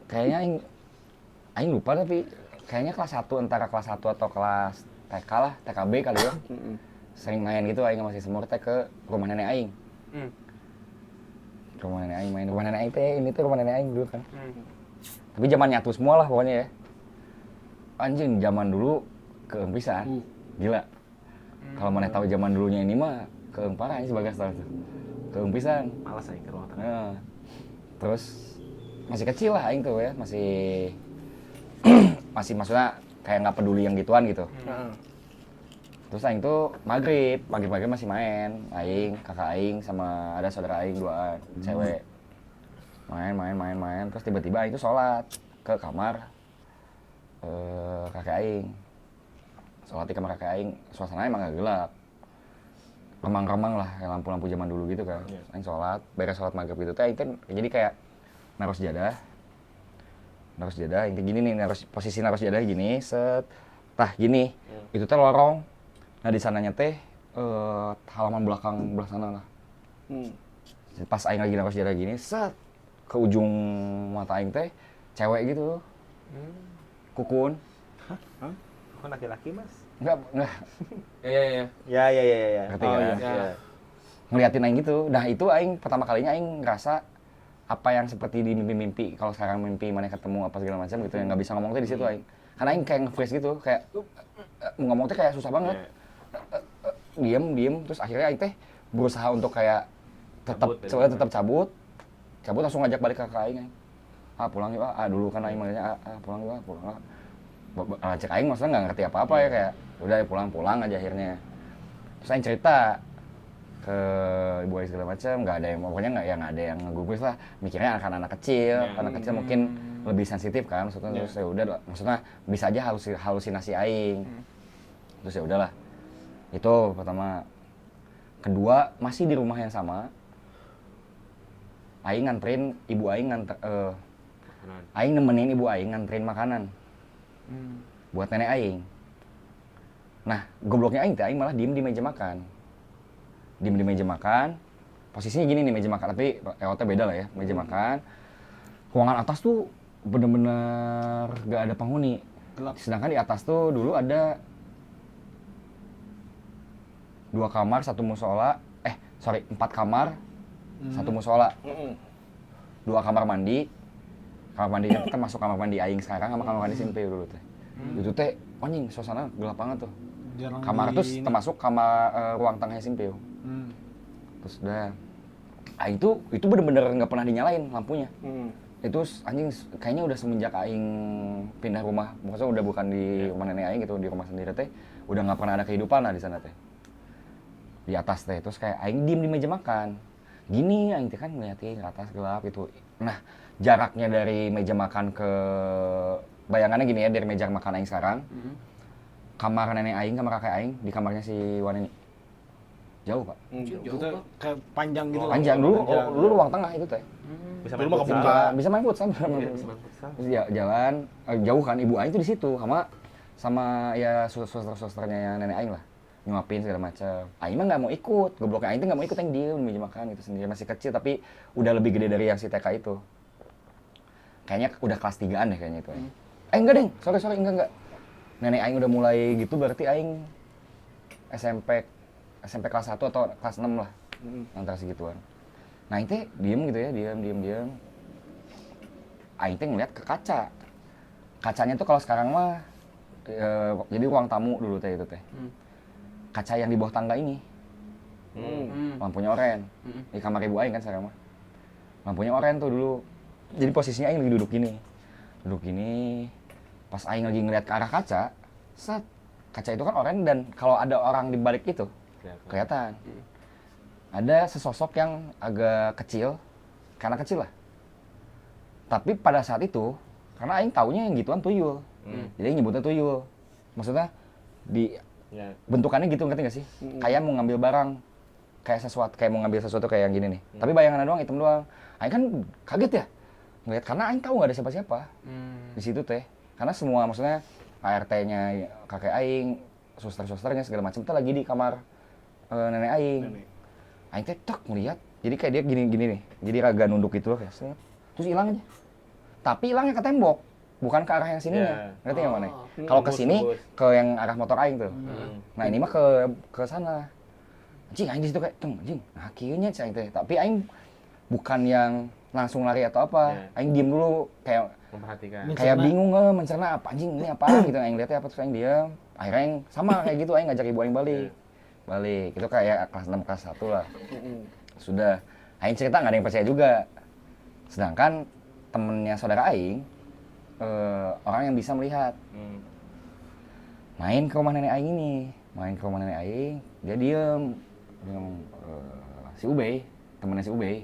aing lupa tapi kayaknya kelas 1 antara kelas 1 atau kelas TK lah, TKB kali ya. Sering main gitu aing masih semur teh ke rumah nenek aing. Rumah nenek aing main, rumah nenek aing teh ini tuh rumah nenek aing dulu kan. Tapi zaman nyatu semua lah pokoknya ya. Anjing zaman dulu keeng pisan. Gila. Kalau mana tahu zaman dulunya ini mah keeng parah ini sebagai staff tuh. Keeng pisan. Malas aing ke ruang tengah. Nah, terus masih kecil lah aing tuh ya, masih maksudnya kayak nggak peduli yang gituan gitu. Terus aing tuh maghrib masih main, aing, kakak aing sama ada saudara aing duaan, cewek. Main, terus tiba-tiba aing tuh sholat ke kamar kakek aing. Sholat di kamar kakek aing, suasananya emang gak gelap. Remang-remang lah, kayak lampu-lampu zaman dulu gitu kan. Aing sholat, beres sholat maghrib gitu teh aing kan jadi kayak naruh sejadah, aing kayak gini nih, posisi naruh sejadah gini, set, tah gini, itu teh lorong. Nah di sananya teh halaman belakang belah sana lah. Pas aing lagi naruh sejadah gini, set, ke ujung mata aing teh cewek gitu. Kukun. Kok laki-laki, Mas? Enggak. Iya. Ya. Ngerti kan? Ya. Ngeliatin aing gitu. Nah, itu aing pertama kalinya aing ngerasa apa yang seperti di mimpi-mimpi. Kalau sekarang mimpi mana ketemu apa segala macam gitu yang enggak bisa ngomong tuh di situ aing. Karena aing kayak nge-freeze gitu, kayak ngomong tuh kayak susah banget. Diem terus akhirnya aing teh berusaha untuk kayak tetap cabut langsung ngajak balik ke kakak aing. Pulang yuk, dulu kan aing manggilnya pulang yuk, pulang. Cek aing maksudnya nggak ngerti apa-apa ya, kayak udah pulang aja akhirnya. Terus aing cerita ke ibu aing segala macam, nggak ada yang pokoknya nggak ada yang ngegubris lah, mikirnya anak kecil mungkin lebih sensitif kan, maksudnya terus ya udah, maksudnya bisa aja halusinasi aing. Terus ya udahlah, itu pertama. Kedua masih di rumah yang sama, aing nganterin ibu aing aing nemenin ibu aing nganterin makanan buat nenek aing. Nah, gobloknya aing teh aing malah diem di meja makan. Posisinya gini nih meja makan, tapi EOT beda lah ya, meja makan. Ruangan atas tuh bener-bener gak ada penghuni. Gelap. Sedangkan di atas tuh dulu ada 2 kamar, 1 musola. 4 kamar, 1 musola. 2 kamar mandi. Kamar mandinya kita masuk kamar mandi aing sekarang sama kamar mandi Simpeu dulu teh. Itu teh anjing suasana gelap banget tuh. Kamar tuh termasuk kamar ruang tengahnya Simpeu. Terus udah aing tuh itu bener-bener nggak pernah dinyalain lampunya. Itu anjing kayaknya udah semenjak aing pindah rumah, maksudnya udah bukan di rumah nenek aing gitu, di rumah sendiri teh udah nggak pernah ada kehidupan lah di sana teh. Di atas teh terus kayak aing diem di meja makan. Gini aing teh kan ngeliatin ke atas gelap itu. Nah, jaraknya dari meja makan ke bayangannya gini ya, dari meja makan aing sekarang. Kamar nenek aing, kamar kakek aing di kamarnya si Waneni. Jauh, Pak. Jauh, Itu Pak. kayak panjang gitu. Panjang dulu ruang tengah itu teh. Bisa Dulu main mah futsal. kebuka. Bisa main futsal. Bisa main futsal. Terus jalan jauh kan, ibu aing tuh di situ sama ya suster-susternya yang nenek aing lah, nyuapin segala macam. Aing mah nggak mau ikut, gobloknya aing tuh nggak mau ikut, yang diem di meja makan gitu sendiri, masih kecil tapi udah lebih gede dari yang si TK itu. Kayaknya udah kelas 3-an deh kayaknya itu. Enggak deng, sorry enggak. Nenek aing udah mulai gitu berarti aing SMP kelas 1 atau kelas 6 lah, antara segituan. Nah aing teh diem gitu ya, diem. Aing teh ngeliat ke kaca. Kacanya tuh kalau sekarang mah jadi ruang tamu dulu teh itu teh. Kaca yang di bawah tangga ini. Lampunya oren. Di kamar ibu aing kan sekarang mah. Lampunya oren tuh dulu. Jadi posisinya aing lagi duduk gini. Pas aing lagi ngeliat ke arah kaca, set. Kaca itu kan oren dan kalau ada orang di balik itu kelihatan. Ada sesosok yang agak kecil, karena kecil lah. Tapi pada saat itu, karena aing taunya yang gituan tuyul. Jadi aing nyebutnya tuyul. Maksudnya di bentukannya gitu, ngerti nggak sih? Kayak mau ngambil barang, kayak mau ngambil sesuatu kayak yang gini nih. Tapi bayangannya doang, hitam doang. Aing kan kaget ya ngeliat, karena aing tahu nggak ada siapa-siapa di situ teh. Karena semua maksudnya ART-nya kakek aing, suster-susternya segala macam tuh lagi di kamar nenek aing. Aing teh tek ngeliat, jadi kayak dia gini nih. Jadi raga nunduk gitu loh kayak set. Terus hilang aja. Tapi hilangnya ke tembok, bukan ke arah yang sininya. Ngerti nggak mana? Kalau ke sini ke yang arah motor aing tuh. Nah, ini mah ke sana. Anjing aing di situ kayak anjing. Nah, kieunya aing teh. Tapi aing bukan yang langsung lari atau apa. Aing diem dulu kayak Memperhatikan. kayak bingung mencerna apa anjing ini apa gitu. Aing lihatnya apa, terus aing diam. Akhirnya aing sama kayak gitu, aing ngajak ibu aing balik. Itu kayak kelas 6 kelas 1 lah. Sudah aing cerita nggak ada yang percaya juga. Sedangkan temennya saudara aing orang yang bisa melihat. Main ke rumah nenek aing, dia diem si Ubey, temennya si Ubey.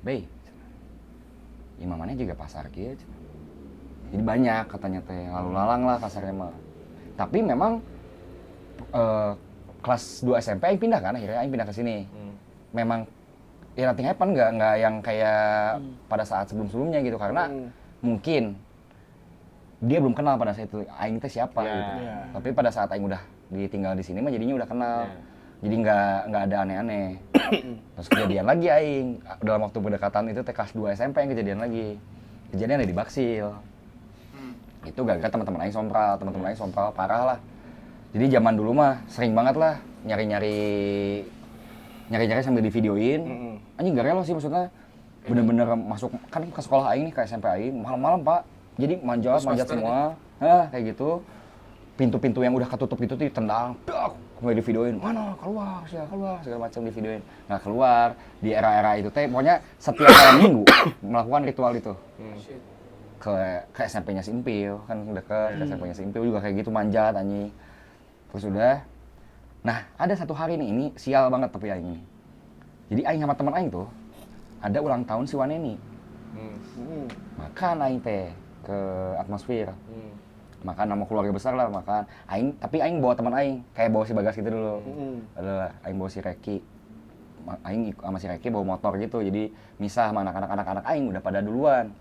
Bey, imamannya juga pasar gitu. Jadi banyak katanya teh, lalu lalang lah kasarnya mah. Tapi memang kelas 2 SMP aing pindah kan, akhirnya aing pindah ke sini. Memang ya nothing happen, nggak yang kayak pada saat sebelum-sebelumnya gitu, karena mungkin dia belum kenal pada saat itu aing teh siapa gitu. Tapi pada saat aing udah ditinggal di sini mah jadinya udah kenal. Jadi nggak ada aneh-aneh. Terus kejadian lagi aing dalam waktu pendekatan itu kelas 2 SMP yang kejadian lagi. Kejadian ada di Baksil. Itu gara-gara teman-teman aing sompral parah lah. Jadi zaman dulu mah sering banget lah nyari-nyari sambil divideoin. Anjing gak rela sih, maksudnya bener-bener masuk kan ke sekolah aing nih, ke SMP aing malam-malam Pak. Jadi manjat semua. Kayak gitu. Pintu-pintu yang udah ketutup gitu tuh ditendang. Mulai divideoin, mana keluar segala macam divideoin. Nggak keluar di era-era itu teh, pokoknya setiap malam minggu melakukan ritual itu. Ke SMP-nya si Impil, kan deket ke SMP-nya si Impil juga kayak gitu manjat anjing. Terus udah. Nah, ada satu hari nih, ini sial banget tapi aing ini. Jadi aing sama teman aing tuh ada ulang tahun si Waneni. Makan aing teh ke Atmosfer. Makan sama keluarga besar lah, makan. Tapi aing bawa teman aing, kayak bawa si Bagas gitu dulu. Adalah aing bawa si Reki. Aing sama si Reki bawa motor gitu. Jadi misah sama anak-anak aing udah pada duluan.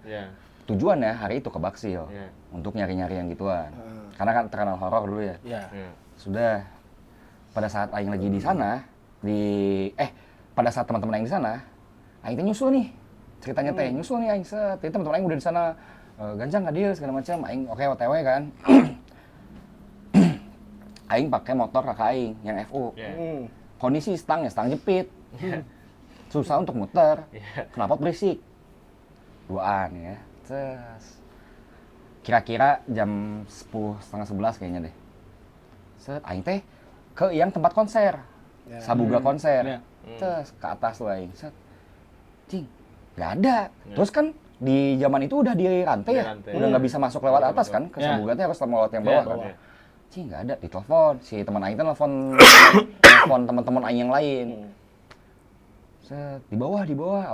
Tujuannya hari itu ke Baksil untuk nyari-nyari yang gituan. Karena kan terkenal horor dulu ya. Sudah pada saat aing lagi di sana, pada saat teman-teman aing di sana, aing teh nyusul nih. Ceritanya teh nyusul nih aing set. Jadi teman-teman aing udah di sana. Ganjang hadir segala macam, aing oke OTW kan. Aing pakai motor kakak aing yang FU. Kondisi stang jepit. Susah untuk muter. Kenapa berisik? Duaan ya. Terus kira-kira jam 10, setengah 11 kayaknya deh. Set aing teh ke yang tempat konser. Sabuga konser. Terus ke atas tuh aing. Set. Cing, nggak ada. Terus kan di zaman itu udah di rantai ya, udah nggak bisa masuk lewat atas kan, ke Sabugatnya harus lewat yang bawah. Cing nggak ada, ditelepon si teman aing, telepon teman-teman aing yang lain. Set, di bawah,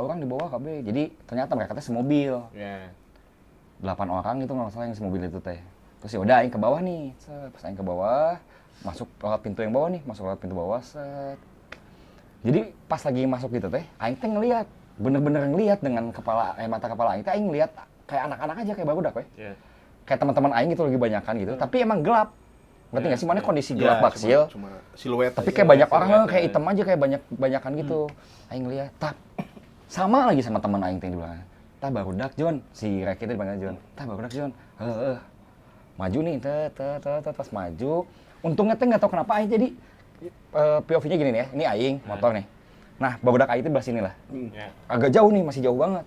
orang di bawah KB. Jadi ternyata mereka teh semobil. 8 orang itu nggak salah yang semobil itu teh. Terus ya udah aing ke bawah nih, set, pas aing ke bawah, masuk lewat pintu yang bawah nih, masuk lewat pintu bawah, set. Jadi pas lagi masuk gitu teh, aing teh ngelihat, bener-bener ngelihat dengan mata kepala aing teh aing ngelihat kayak anak-anak aja kayak barudak we. Iya. Kayak teman-teman aing gitu lagi banyakan gitu, tapi emang gelap. Ngerti nggak sih mana kondisi Ya, gelap baksil, cuma siluet tapi aja. kayak banyak orang siluet, kayak ya. hitam aja kayak banyakan gitu. Aing lihat, tap sama lagi sama teman aing teh di belakang. Tah barudak Jon, si Reki teh dipanggil Jon. Tah barudak Jon. Maju nih, pas maju. Untungnya teh nggak tahu kenapa aing jadi POV-nya gini nih ya. Ini aing motor nih. Nah, barudak aing teh belah sini lah. Ya. Agak jauh nih, masih jauh banget.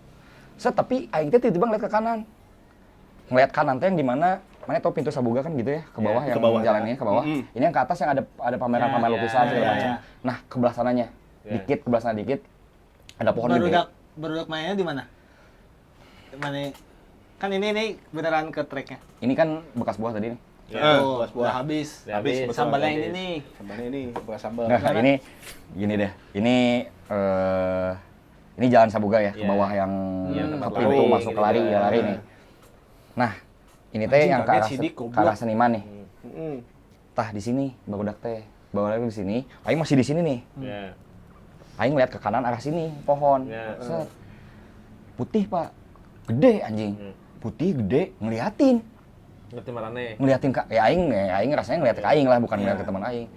Tapi aing teh tiba-tiba ngeliat ke kanan. Ngeliat kanan teh yang di mana tau pintu Sabuga kan gitu ya, ke bawah Ya, yang ke bawah, jalannya ke bawah. Ini yang ke atas yang ada pameran-pameran lukisan segala macam. Nah, ke belah sananya. Dikit ke belah sana dikit ada pohon gede. Barudak mainnya di mana? Mana? Kan ini beneran ke treknya. Ini kan bekas buah tadi nih. Ya. Udah habis. Udah habis, betul, Sambalnya habis. ini nih. Sambalnya ini bukan sambal. Nah, ini gini deh. Ini jalan Sabuga ya, ke Iya. bawah yang Iya, ke tempat pintu lari masuk gitu ke lari, kan. ya lari nih. Nah, ini teh Anjing, yang kaget ke sidik, goblok. arah seniman nih. Mm-mm. Tah di sini barudak teh. Barudak di sini. Aing masih di sini nih. Ya. Aing lihat ke kanan arah sini, pohon. Ya. Set. Putih, Pak. Gede anjing. Putih gede ngeliatin. Ngerti marane. Ngeliatin Kak. Aing rasanya ngeliat ke aing lah, bukan ngeliat ke teman aing.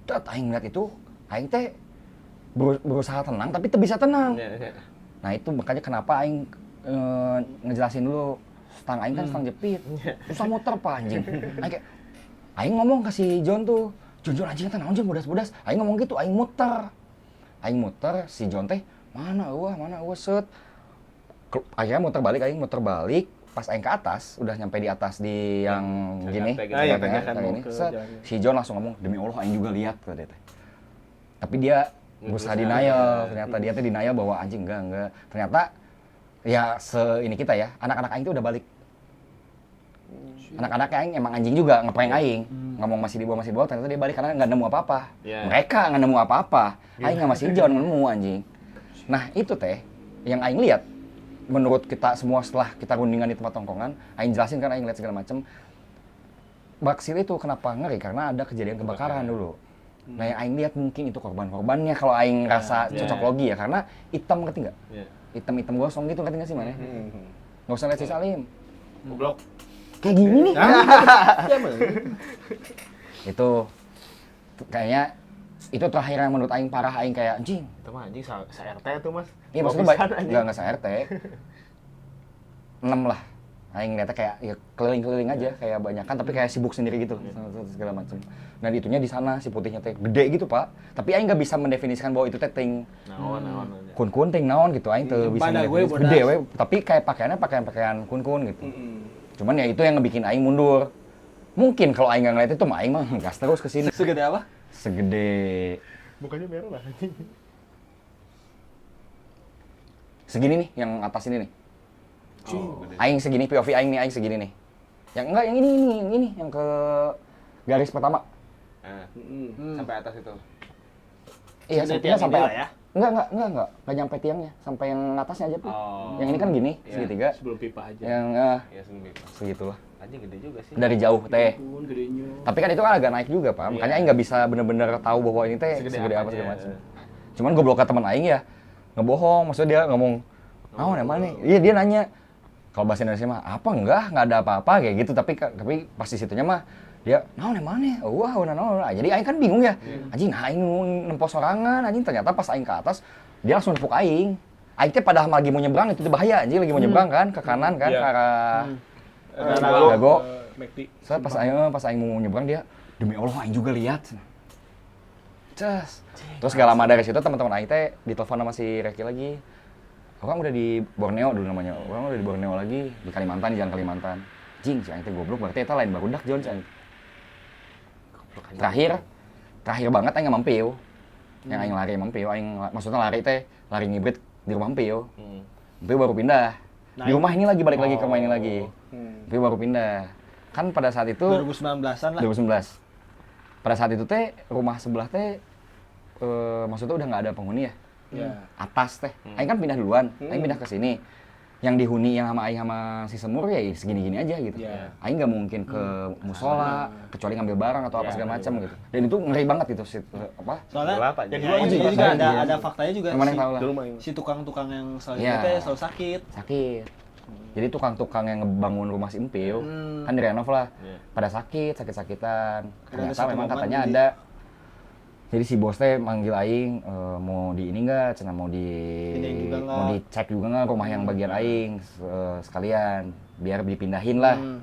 Dat aing ngeliat itu, aing teh berusaha tenang tapi teu bisa tenang. Ya. Nah, itu makanya kenapa aing ngejelasin dulu. Stang aing kan stang jepit. Susah muter, Pak anjing. Aing ngomong ke si John tuh, John anjing teh naon John bodas-bodas. Aing ngomong gitu, aing muter, si John teh mana eueuh set. Akhirnya muter balik, pas aing ke atas, udah nyampe di atas di yang gini, Jakarta, tanjakan yang mau ini, ke set. jalan. Si John langsung ngomong, demi Allah aing juga lihat kata dia teh. Tapi dia berusaha denial, ternyata dia teh denial bahwa anjing enggak. Ternyata ya ini kita ya, anak-anak aing itu udah balik. Anak-anak aing emang anjing juga ngeprank aing. Ngomong masih di bawah, ternyata dia balik karena nggak nemu apa-apa. Yeah. Mereka nggak nemu apa-apa. Aing nggak masih John nemu anjing. Nah, itu teh yang aing lihat. Menurut kita semua setelah kita rundingan di tempat tongkongan, aing jelasin kan aing lihat segala macam. Baksil itu kenapa ngeri? Karena ada kejadian kebakaran dulu. Nah, yang aing lihat mungkin itu korban-korbannya kalau aing rasa cocok logi ya, karena hitam ngerti nggak? Ya. Hitam-hitam gosong gitu ngerti nggak sih mana? Nggak usah lihat si Salim. Goblok. Kayak gini nih. Ya, Bang. Itu kayaknya itu terakhir yang menurut aing parah, aing kayak anjing. Itu mah anjing se-RT tuh, Mas. Iya maksudnya baik, enggak se-RT. 6 lah. Aing ngeliatnya kayak ya keliling-keliling aja kayak banyakan tapi kayak sibuk sendiri gitu segala macam. Dan itunya di sana si putihnya teh gede gitu, Pak. Tapi aing nggak bisa mendefinisikan bahwa itu teh ting Naon. kun-kun ting naon gitu. Aing teu bisa Pada gue mendefinisikan. Gede we, tapi kayak pakaiannya pakaian kun-kun gitu. Cuman ya itu yang ngebikin aing mundur. Mungkin kalau aing nggak ngeliat itu mah aing mah gas terus ke sini. Segede apa? Segede Mukanya merah anjing. segini nih yang atas ini nih. Oh, gede. Aing segini POV aing nih, aing segini nih. Yang enggak yang ini yang ke garis pertama. Sampai atas itu. Iya, Ada sampingnya tiang sampai ini lah ya? Enggak nyampe tiangnya, sampai yang atasnya aja tuh. Oh. Yang ini kan gini, Iya. segitiga. Sebelum pipa aja. Yang Ya sendiri. segitulah. Anjing gede juga sih. Dari jauh teh. Pun gedenya. Tapi kan itu kan agak naik juga, Pak. Makanya aing nggak bisa bener-bener tahu bahwa ini teh Segede segede apa apa segala aja. macam. Cuman goblok ke teman aing ya ngebohong, maksudnya dia ngomong, "Naon emang nih?" Iya, dia nanya. Kalau bahasa Indonesia mah, "Apa enggak ada apa-apa," kayak gitu. Tapi pas di situnya mah dia, "Naon emang nih?" Wah, naon. Jadi aing kan bingung ya. Anjing, aing nempos sorangan, anjing ternyata pas aing ke atas, dia langsung nepuk aing. Aing teh padahal lagi mau nyebrang, itu bahaya anjing, lagi mau nyebrang kan ke kanan kan Iya. ke arah Dago. Dago. McD. Saya pas aing mau nyebrang dia, demi Allah aing juga lihat. Cas. Terus gak lama dari situ teman-teman aing teh ditelepon sama si Reki lagi. Orang udah di Borneo dulu namanya. Orang udah di Borneo lagi, di Kalimantan, di Jalan Kalimantan. Jing, si aing teh goblok berarti eta lain barudak Jon si aing. Terakhir banget aing ngamampiu. Yang aing lari mampiu, maksudnya lari teh lari ngibrit di rumah mampiu. Mampiu baru pindah. Di rumah ini lagi balik lagi ke rumah ini lagi. Mampiu baru pindah. Kan pada saat itu 2019-an lah. 2019. Pada saat itu teh rumah sebelah teh maksudnya udah nggak ada penghuni ya. Ya. Atas teh. Aing kan pindah duluan. Aing pindah ke sini. yang dihuni yang sama Aing sama si Semur ya segini-gini aja gitu. Iya. Aing nggak mungkin ke musola kecuali ngambil barang atau apa Iya, segala macam bener. gitu. Dan itu ngeri banget gitu apa? Soalnya Gelap aja. ya, Dua ini juga juga sakit. ada faktanya juga Yang mana yang si, tahu lah. Dulu mah si tukang-tukang yang selalu Iya. itu selalu sakit. Sakit. Jadi tukang-tukang yang ngebangun rumah si Empil Hmm. kan direnov lah. Iya. Pada sakit-sakitan. Ada Ternyata satu memang momen katanya di- ada. Jadi si bos teh manggil Aing mau di ini enggak, cenah mau Pindahin juga nggak? mau dicek juga nggak rumah yang bagian Aing sekalian biar dipindahin lah. Hmm.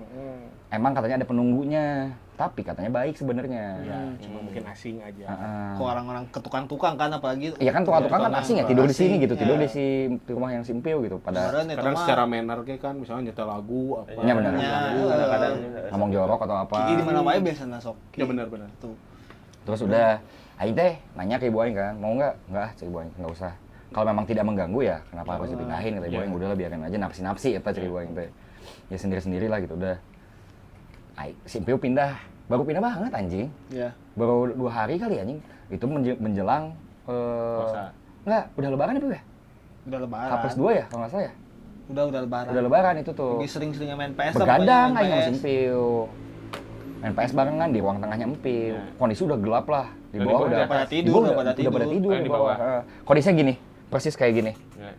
Emang katanya ada penunggunya, tapi katanya baik sebenarnya. Ya, cuma mungkin asing aja. Heeh. Kok orang-orang ke tukang-tukang kan apalagi Iya kan tukang-tukang kan tukang asing ya tidur di asing, sini gitu, tidur iya. di rumah yang simpil gitu. Pada Kemarin itu Kadang mah secara manner kayak kan misalnya nyetel lagu apa. Iya, benar. Ya, Kadang-kadang ngomong jorok atau apa. Kiki di mana wae biasanya sok. Ya benar-benar. Tuh. Terus udah Aing teh nanya ke Ibu Aing kan, mau nggak? Nggak, cek Ibu Aing, nggak usah. Kalau memang tidak mengganggu ya, kenapa harus dipindahin? Kata Ibu Aing, udahlah biarin aja napsi-napsi, eta cek Ibu Aing teh. Ya sendiri-sendiri lah gitu, udah. Aing, Simpil pindah, baru pindah banget anjing. Iya. Baru 2 hari kali anjing. Itu menjelang, Puasa. nggak, udah lebaran ya, Bu ya? Udah lebaran. H+2 ya, kalau nggak salah ya? Udah lebaran. Udah lebaran itu tuh. Lagi sering-sering main PS. Begadang main Aing sama PS. Simpil. Main PS barengan di ruang tengahnya Empil. Kondisi udah gelap lah. Di Udah bawah di udah bawah pada di tidur, bawah udah pada udah pada tidur. tidur Oh, di di bawah. bawah. Kondisinya gini, persis kayak gini. Ya.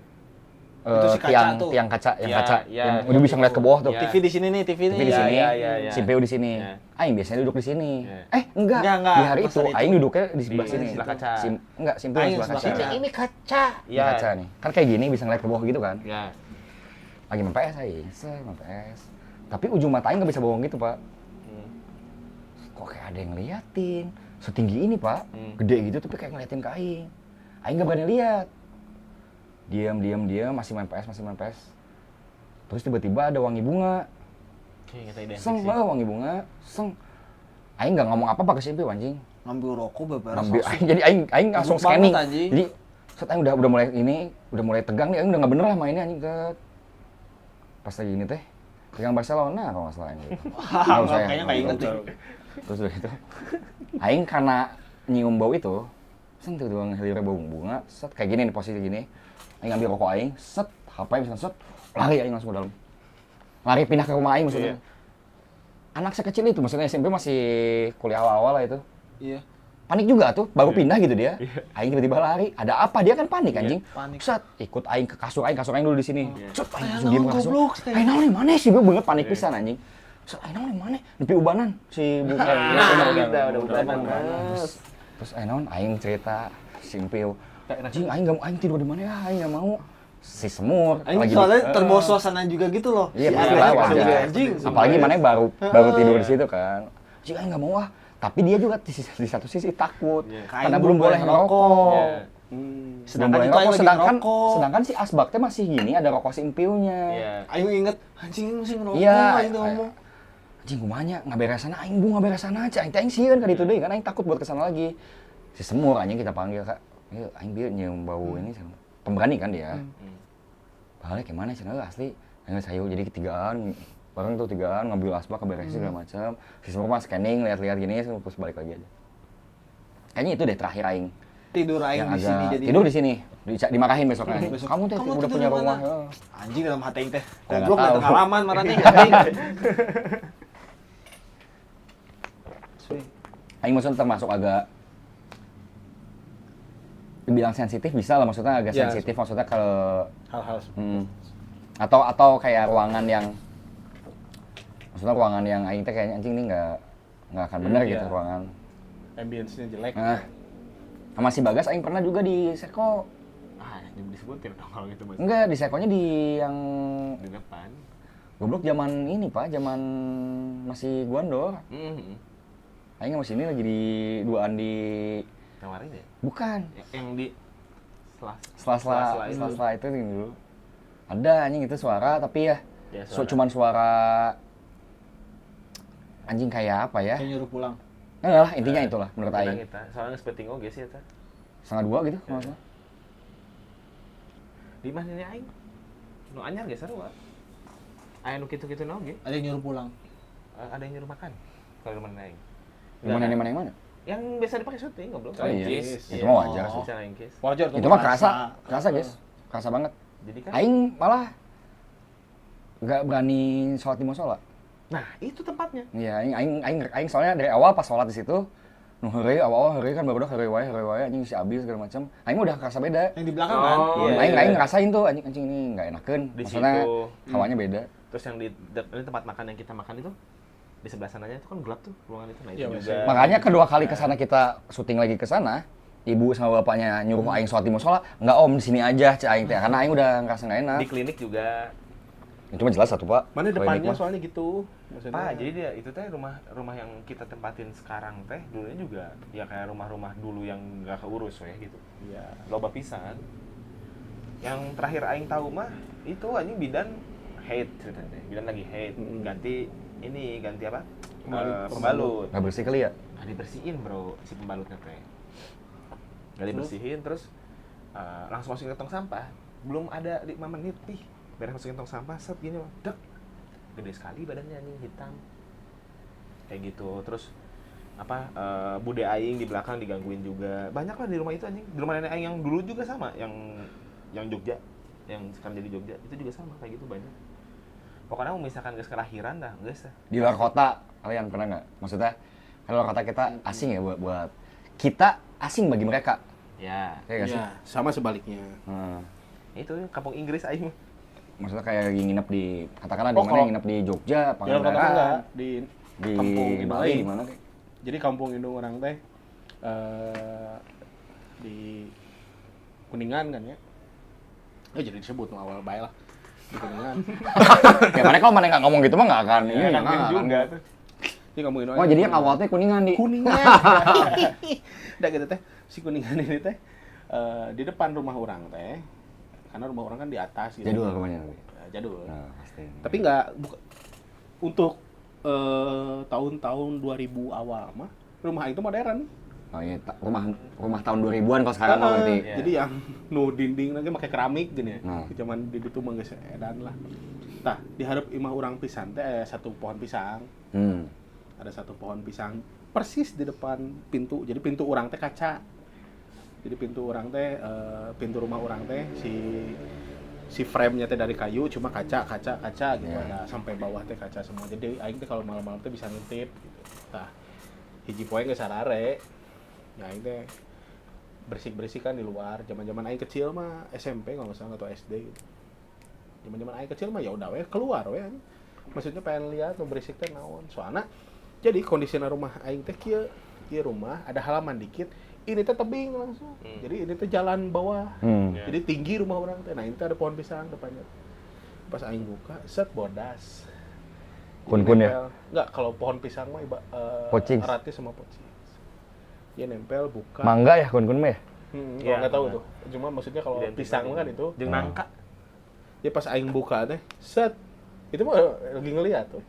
Itu si kaca tiang tuh. tiang kaca yang Ya, kaca ya, yang ya, udah bisa ngeliat ke bawah tuh. ya. TV di sini nih, TV nih. TV di Ya, sini, ya, ya, ya. Simpil di sini. Ya. Aing biasanya duduk di sini. Ya. Enggak. Enggak, Di hari pas itu hari itu. Aing duduknya di sebelah Di sini. sebelah kaca. Enggak, Simpil di Aing sebelah sebelah kaca. kaca. Ini kaca. Di Ya. kaca nih. Kan kayak gini bisa ngeliat ke bawah gitu kan. Ya. Lagi main PS Aing, main PS. Tapi ujung mata Aing nggak bisa bohong gitu, Pak. Hmm. Kok kayak ada yang ngeliatin setinggi ini Pak, gede gitu tapi kayak ngeliatin ke Aing. Aing nggak berani lihat. Diam, masih main PS. Terus tiba-tiba ada wangi bunga. Kayak kita identik Seng sih. lah wangi bunga, seng. Aing nggak ngomong apa-apa ke Simpil anjing. Ngambil rokok beberapa. Ngambil Aing, jadi Aing langsung Gebuk banget, scanning. anjing. Jadi set Aing udah mulai ini, udah mulai tegang nih, Aing udah nggak bener lah mainnya anjing ke pas lagi ini teh. Pegang Barcelona kalau nggak salah ini. Nggak usah ya. Kayaknya nggak inget deh. Terus udah gitu, Aing karena nyium bau itu, set tuh doang hilir bau bunga, set kayak gini nih posisi gini, Aing ambil rokok Aing, set, HP misalkan set, lari Aing langsung ke dalam, lari pindah ke rumah Aing maksudnya. Anak sekecil itu, maksudnya SMP masih kuliah awal-awal lah itu, Iya. panik juga tuh, baru pindah gitu dia, Aing tiba-tiba lari, ada apa dia kan panik anjing, panik. set, ikut Aing ke kasur Aing dulu di sini, set, Aing langsung naon, diem ke kasur, goblok, Aing naon nih mana sih, gue banget panik pisan anjing. Set, Aing naon nih mana, nepi ubanan si bukan. udah ubanan. Terus naon aing cerita Simpil. Anjing aing tidur di mana ya? Aing enggak mau. Si Semur Aing lagi soalnya terbawa suasana juga gitu loh. Iya, Si pasti Aing lah panggil wajar. anjing. Apalagi mana baru tidur di situ kan. Anjing aing enggak mau ah. Tapi dia juga di satu sisi takut karena Aing belum boleh ngerokok. Ya. Sedangkan Belum itu boleh Aing lagi sedangkan ngerokok. sedangkan si Asbak teh masih gini ada rokok Simpilnya. Iya. Aing inget anjing masih ngerokok. Iya, Aing tuh ngomong. Anjing kumanya ngaberesana aing bu ngaberesana aja aing teh aing sieun ka ditu deui kan aing takut buat kesana lagi. Si Semur anjing kita panggil Kak. Ieu aing bieu nyium bau ini pemberani kan dia. Balik gimana sih asli. Aing sayu jadi ketigaan bareng tuh tigaan ngambil asbak keberesin segala macam. Si Semur mah scanning lihat-lihat gini terus balik lagi aja. Kayaknya itu deh terakhir aing. Tidur Aing Yang di sini agak jadi. tidur di sini. Dimarahin besoknya. Besok, Kamu teh "Kamu udah tidur punya di rumah. mana?" Heeh. Anjing dalam hati Aing teh. Ya, Goblok nggak datang tahu. halaman marane anjing. Aing maksudnya termasuk agak dibilang sensitif bisa lah maksudnya agak Ya, sensitif maksudnya kalau hal-hal atau kayak ruangan yang maksudnya ruangan yang aing teh kayaknya anjing ini nggak akan bener gitu Iya. ruangan. ambience-nya jelek. Nah, sama si Bagas aing pernah juga di Seko. Ah, jangan disebutin dong kalau gitu Mas. Enggak, di Sekonya di yang Di depan. goblok zaman ini Pak, zaman masih Guandor. Aing sama sini lagi di duaan di Kemarin ya? bukan Yang di sela-sela itu. itu dulu. Ada anjing itu suara tapi ya Ya, cuman suara anjing kayak apa ya? Kayak nyuruh pulang. Enggak lah, intinya itulah menurut Kita aing. kita. Soalnya sepeting oge sih eta. 1:30 gitu kalau nggak salah. Di mana ini aing? Nu anyar ge sarua. Aya nu kitu-kitu na oge. Ada yang nyuruh pulang. Ada yang nyuruh makan. Kalau di mana aing. Yang mana? Yang biasa dipakai syuting goblok. Oh iya. Ingkis. Itu mah wajar sih. Bisa ingkis. Wajar tuh. Itu mah kerasa guys. Kerasa banget. Jadi kan Aing malah nggak berani sholat di musola. Nah, itu tempatnya. Iya, aing soalnya dari awal pas sholat di situ, heureuy awal heureuy kan barudak heureuy wae anjing si Abi segala macam. Aing mah udah kerasa beda. Yang di belakang kan? Oh, iya. Aing ngerasain tuh anjing ini enggak enakeun. Di Maksudnya situ. hawanya beda. Terus yang ini tempat makan yang kita makan itu di sebelah sananya itu kan gelap tuh ruangan itu. Nah, itu Iya, juga. Makanya kedua kali ke sana kita syuting lagi ke sana, ibu sama bapaknya nyuruh aing sholat di musola, enggak om di sini aja cek aing teh karena aing udah ngerasa enggak enak. Di klinik juga. Cuma jelas satu, Pak. Mana Klinik depannya mah. soalnya gitu. Maksudnya, Pak, jadi dia itu teh rumah yang kita tempatin sekarang teh dulunya juga ya kayak rumah-rumah dulu yang nggak keurus we gitu. Iya. Loba pisan. Yang terakhir aing tahu mah itu anjing bidan hate ceritanya. Bidan lagi hate, ganti apa? Pembalut. Nggak bersih kali ya? Nggak dibersihin, Bro, si pembalutnya teh. Nggak dibersihin terus langsung masukin ke tong sampah. Belum ada 5 menit nih. Beres masukin tong sampah, set gini mah. Dek. Gede sekali badannya anjing hitam. Kayak gitu. Terus bude aing di belakang digangguin juga. Banyak lah di rumah itu anjing. Di rumah nenek aing yang dulu juga sama, yang Jogja, yang sekarang jadi Jogja, itu juga sama kayak gitu banyak. Pokoknya mau misalkan guys kelahiran dah, guys dah. Di luar kota, kalian pernah nggak? Maksudnya, kan luar kota kita asing ya buat kita asing bagi mereka. Ya, Iya nggak sih? Iya, sama sebaliknya. itu kampung Inggris aing mah. Maksudnya kayak lagi nginep di, katakanlah di Oh, mana kalau- nginep di Jogja, Di luar kota enggak, Pangandaran, di di kampung Bali, Indung. di mana kayak. Jadi kampung Indung orang teh di Kuningan kan ya. Jadi disebut no, awal bae lah. Di Kuningan. Ya mana kalau mana nggak ngomong gitu mah nggak akan. Iya, Ini kan nggak juga akan. tuh. Ini kampung Indung. Oh jadi yang awalnya Kuningan di. Kuningan. Udah gitu teh, si Kuningan ini teh di depan rumah orang teh. Karena rumah orang kan di atas gitu. Jadul rumahnya. Ya, jadul. Nah, pasti. Tapi untuk tahun-tahun 2000 awal mah rumah itu modern. Oh iya, rumah tahun 2000-an kalau sekarang mah berarti. Iya. Jadi yang dinding lagi pakai keramik gini ya. Nah. Zaman di itu mah geus edan lah. Tah, di hareup imah urang pisan teh aya satu pohon pisang. Ada satu pohon pisang persis di depan pintu. Jadi pintu urang teh kaca. Jadi pintu urang teh pintu rumah urang teh si frame-nya teh dari kayu cuma kaca gitu. Yeah. Ada sampai bawah teh kaca semua. Jadi aing teh kalau malam-malam teh bisa ngintip gitu. Tah, hiji poe geus sarare. Ya aing teh bersih kan di luar. Zaman-zaman aing kecil mah SMP kalau nggak salah atau SD gitu. Zaman-zaman aing kecil mah ya udah we keluar we. Maksudnya pengen lihat nu berisik teh naon. Soalna jadi kondisinya rumah aing teh kieu rumah ada halaman dikit. Ini teh tebing langsung. Jadi ini teh jalan bawah. Ya. Jadi tinggi rumah orang teh. Nah, ini teh ada pohon pisang depannya. Pas aing buka, set bodas. Kun-kun ya? Nempel. Enggak, kalau pohon pisang mah Pocings. Ratis sama pocings. Dia nempel buka. Mangga ya kun-kun mah ya? Gua nggak tahu mangga. tuh. Cuma maksudnya kalau Identik pisang lagi. kan itu. Jeung nangka. Ya pas aing buka teh, set. Itu mah lagi ngeliat tuh.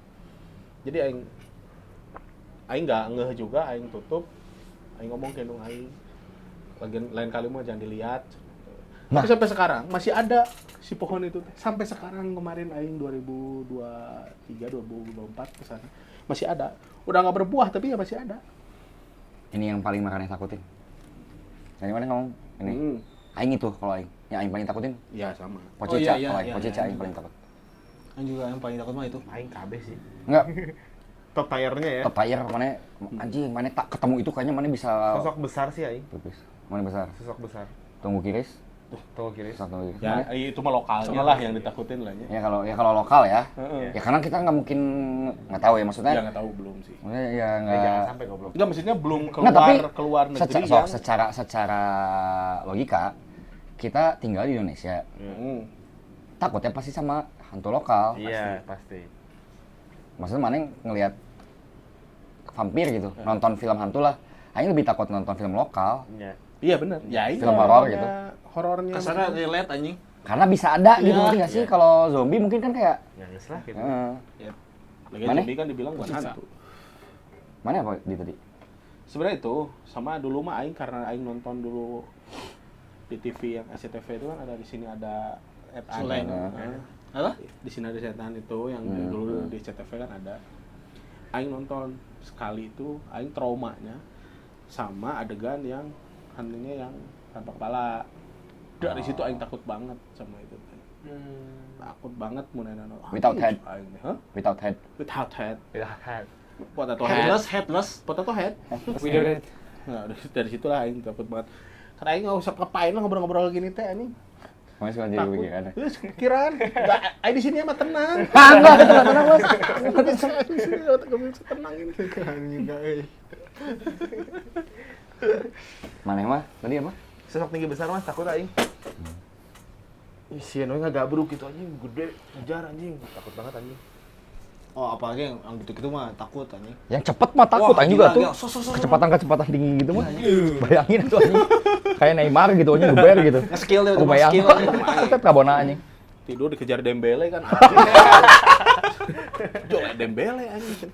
Jadi aing nggak ngeh juga, aing tutup. Aing ngomong ke indung aing. Lain kali mah jangan dilihat. Nah. Tapi sampai sekarang masih ada si pohon itu. Sampai sekarang kemarin aing 2023 2024 ke sana masih ada. Udah nggak berbuah tapi ya masih ada. Ini yang paling makannya takutin. Yang mana ngomong? Ini. Aing itu kalau aing. Yang aing paling takutin Iya sama. Pocica, iya, kalau aing iya, Pocica iya. aing paling takut. Yang juga yang paling takut mah itu. Aing kabeh sih. Enggak, Top tire-nya ya. tepayar mana anjing mana tak ketemu itu kayaknya mana bisa Sosok besar sih aing. pipis. Mana besar? Sosok besar. Tunggu kiris. Tunggu kiri. Sosok tunggu kiris. Ya Mana? itu mah lokalnya lah yang ditakutin lah ya. Ya kalau lokal ya. Heeh. Ya karena kita nggak mungkin nggak tahu ya maksudnya. Ya nggak tahu belum sih. Maksudnya ya Jangan nggak. sampai goblok. Enggak maksudnya belum Nggak, tapi keluar negeri secara logika kita tinggal di Indonesia. Hmm. Takutnya pasti sama hantu lokal. Iya, pasti. Maksudnya mana ngelihat vampir gitu, nonton film hantu lah. Aing lebih takut nonton film lokal Iya. Iya benar. Ya ini Film horor gitu. Horornya. Kasarnya relate anjing. karena bisa ada gitu Iya. ngerti nggak sih? Kalau zombie mungkin kan kayak Ya geus lah gitu. Lagi Mana? zombie kan dibilang bukan hantu. mana apa di tadi? Sebenarnya itu sama dulu mah aing karena aing nonton dulu di TV yang SCTV itu kan ada di sini ada Selain. Apa? Di sini ada setan itu yang dulu di SCTV kan ada. Aing nonton sekali itu aing traumanya sama adegan yang hantunya yang tanpa kepala. Dari situ aing takut banget sama itu. Takut banget mun aya Without head. Hah? Without head. Without head. Head. Potato head. Headless. Potato head. We did it. Nah, dari situlah aing takut banget. Karena aing enggak usah ngapain lah ngobrol-ngobrol gini teh anjing. Makanya suka jadi Takut. pikiran. Terus kiraan. Aing di sini mah tenang. Enggak, itu enggak tenang, Bos. Enggak bisa tenang ini. Mana mah? Tadi apa? Sosok tinggi besar mas takut aing. Isian we ngagabruk gitu anjing gede ngejar anjing takut banget anjing. Oh, apalagi yang gitu-gitu mah takut anjing. Yang cepet mah takut Wah, anjing juga gila, tuh. gila. Kecepatan tinggi gitu mah. Bayangin tuh anjing. Kayak Neymar gitu anjing geber gitu. Nge-skill dia Aku udah bayang. skill. Tetep kabona anjing. Tidur dikejar Dembele kan. Coba Dembele anjing.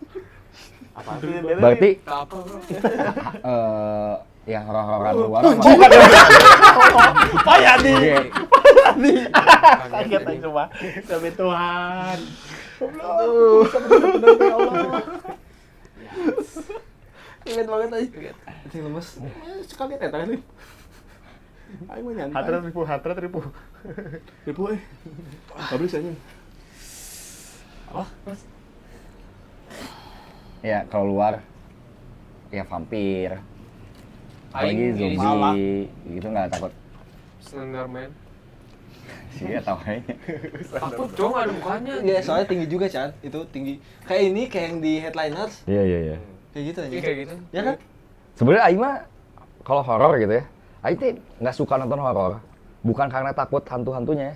Apa sih bebek? Berarti Apa bro? ya horor-hororan luar. Payah nih. Iya. Kaget aja coba. Demi Tuhan. Ingat banget aja. Anjing lemes. Sekali teh tadi. Aing mah nyantai. Hatrat ribu. Ribu Habis anjing. Ya kalau luar ya vampir. Apalagi Aing ini zombie gitu nggak takut. Slenderman. Sih ya tahu aja. Takut dong ada mukanya. Iya, soalnya tinggi juga, Chan. Itu tinggi. Kayak ini, kayak yang di Headliners. Iya. Kayak gitu aja. Iya kayak gitu. Ya kan? Sebenarnya Aing mah kalau horor gitu ya, Aing tuh nggak suka nonton horor. Bukan karena takut hantu-hantunya.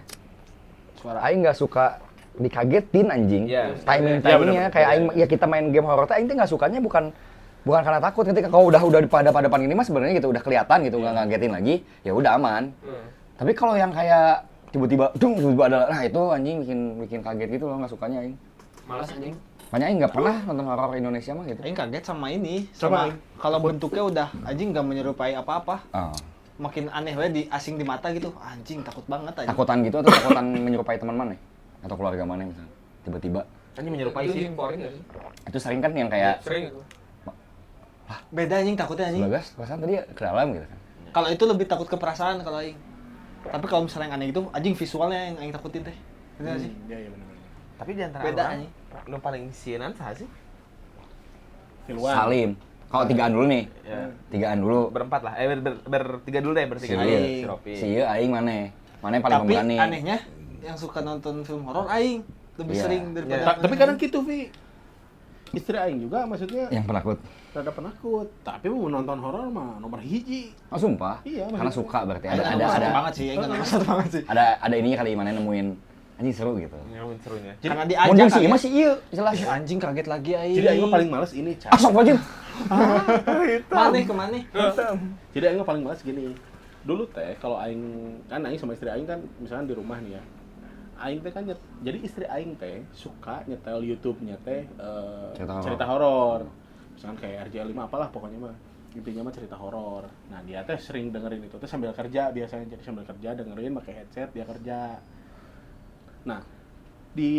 Suara Aing nggak suka dikagetin anjing. Iya. Timingnya bener-bener. kayak Aing ya kita main game horor tuh Aing tuh nggak sukanya bukan karena takut. Ketika kalau udah pada depan ini mah sebenarnya gitu udah kelihatan gitu nggak ngagetin lagi, ya udah aman. Tapi kalau yang kayak tiba-tiba ada, nah itu anjing bikin kaget gitu loh, nggak sukanya Aing. Malas anjing. Makanya Aing nggak pernah nonton horor Indonesia mah gitu. Aing kaget sama ini, Sama sama kalau bentuknya udah anjing nggak menyerupai apa-apa. Oh. Makin aneh we asing di mata gitu. Anjing takut banget aja. Takutan gitu atau takutan menyerupai teman mana? Atau keluarga mana misalnya? Tiba-tiba. Anjing menyerupai Itu sih. diimporin nggak sih? Itu sering kan yang kayak Sering itu. Beda anjing takutnya anjing. Bagas, perasaan tadi ke dalam gitu kan. Kalau itu lebih takut ke perasaan kalau aing. Tapi kalau misalnya yang aneh itu anjing visualnya yang aing takutin teh. Bener nggak sih? Iya benar. Tapi di antara Beda, orang anjing. nu paling sienan saha sih? Keluar. Salim. Kalau tigaan dulu nih. Ya. Tigaan dulu. Berempat lah. Bertiga dulu deh, bertiga. Si Si Ieu. Ropi. Si Ieu aing mana? Mana yang paling Tapi pemberani? anehnya yang suka nonton film horor aing lebih Iya. sering daripada Iya. yang Tapi aneh. kadang gitu, Vi. Istri aing juga maksudnya Yang penakut. rada penakut. Tapi mau nonton horor mah nomor hiji. Oh sumpah? Iya, Karena maksudnya. suka berarti. ada Ada banget sih, aing nggak masalah banget sih. ada ininya kali mana nemuin anjing seru gitu. Ngomongin serunya. Karena Mun diajak jeung si kaget. Ieu mah si Ieu jelas. Ih, anjing kaget lagi aing. Jadi aing mah paling males ini, Cak. Astagfirullahaladzim. Mana kemana? Jadi aing mah paling males gini. Dulu teh kalau aing kan aing sama istri aing kan misalkan di rumah nih ya. Aing teh kan jadi istri aing teh suka nyetel YouTube-nya teh Cerita cerita horor. Misalkan kayak RJ5 apalah pokoknya mah. Intinya mah cerita horor. Nah, dia teh sering dengerin itu teh sambil kerja biasanya. Jadi sambil kerja dengerin pakai headset dia kerja. Nah, di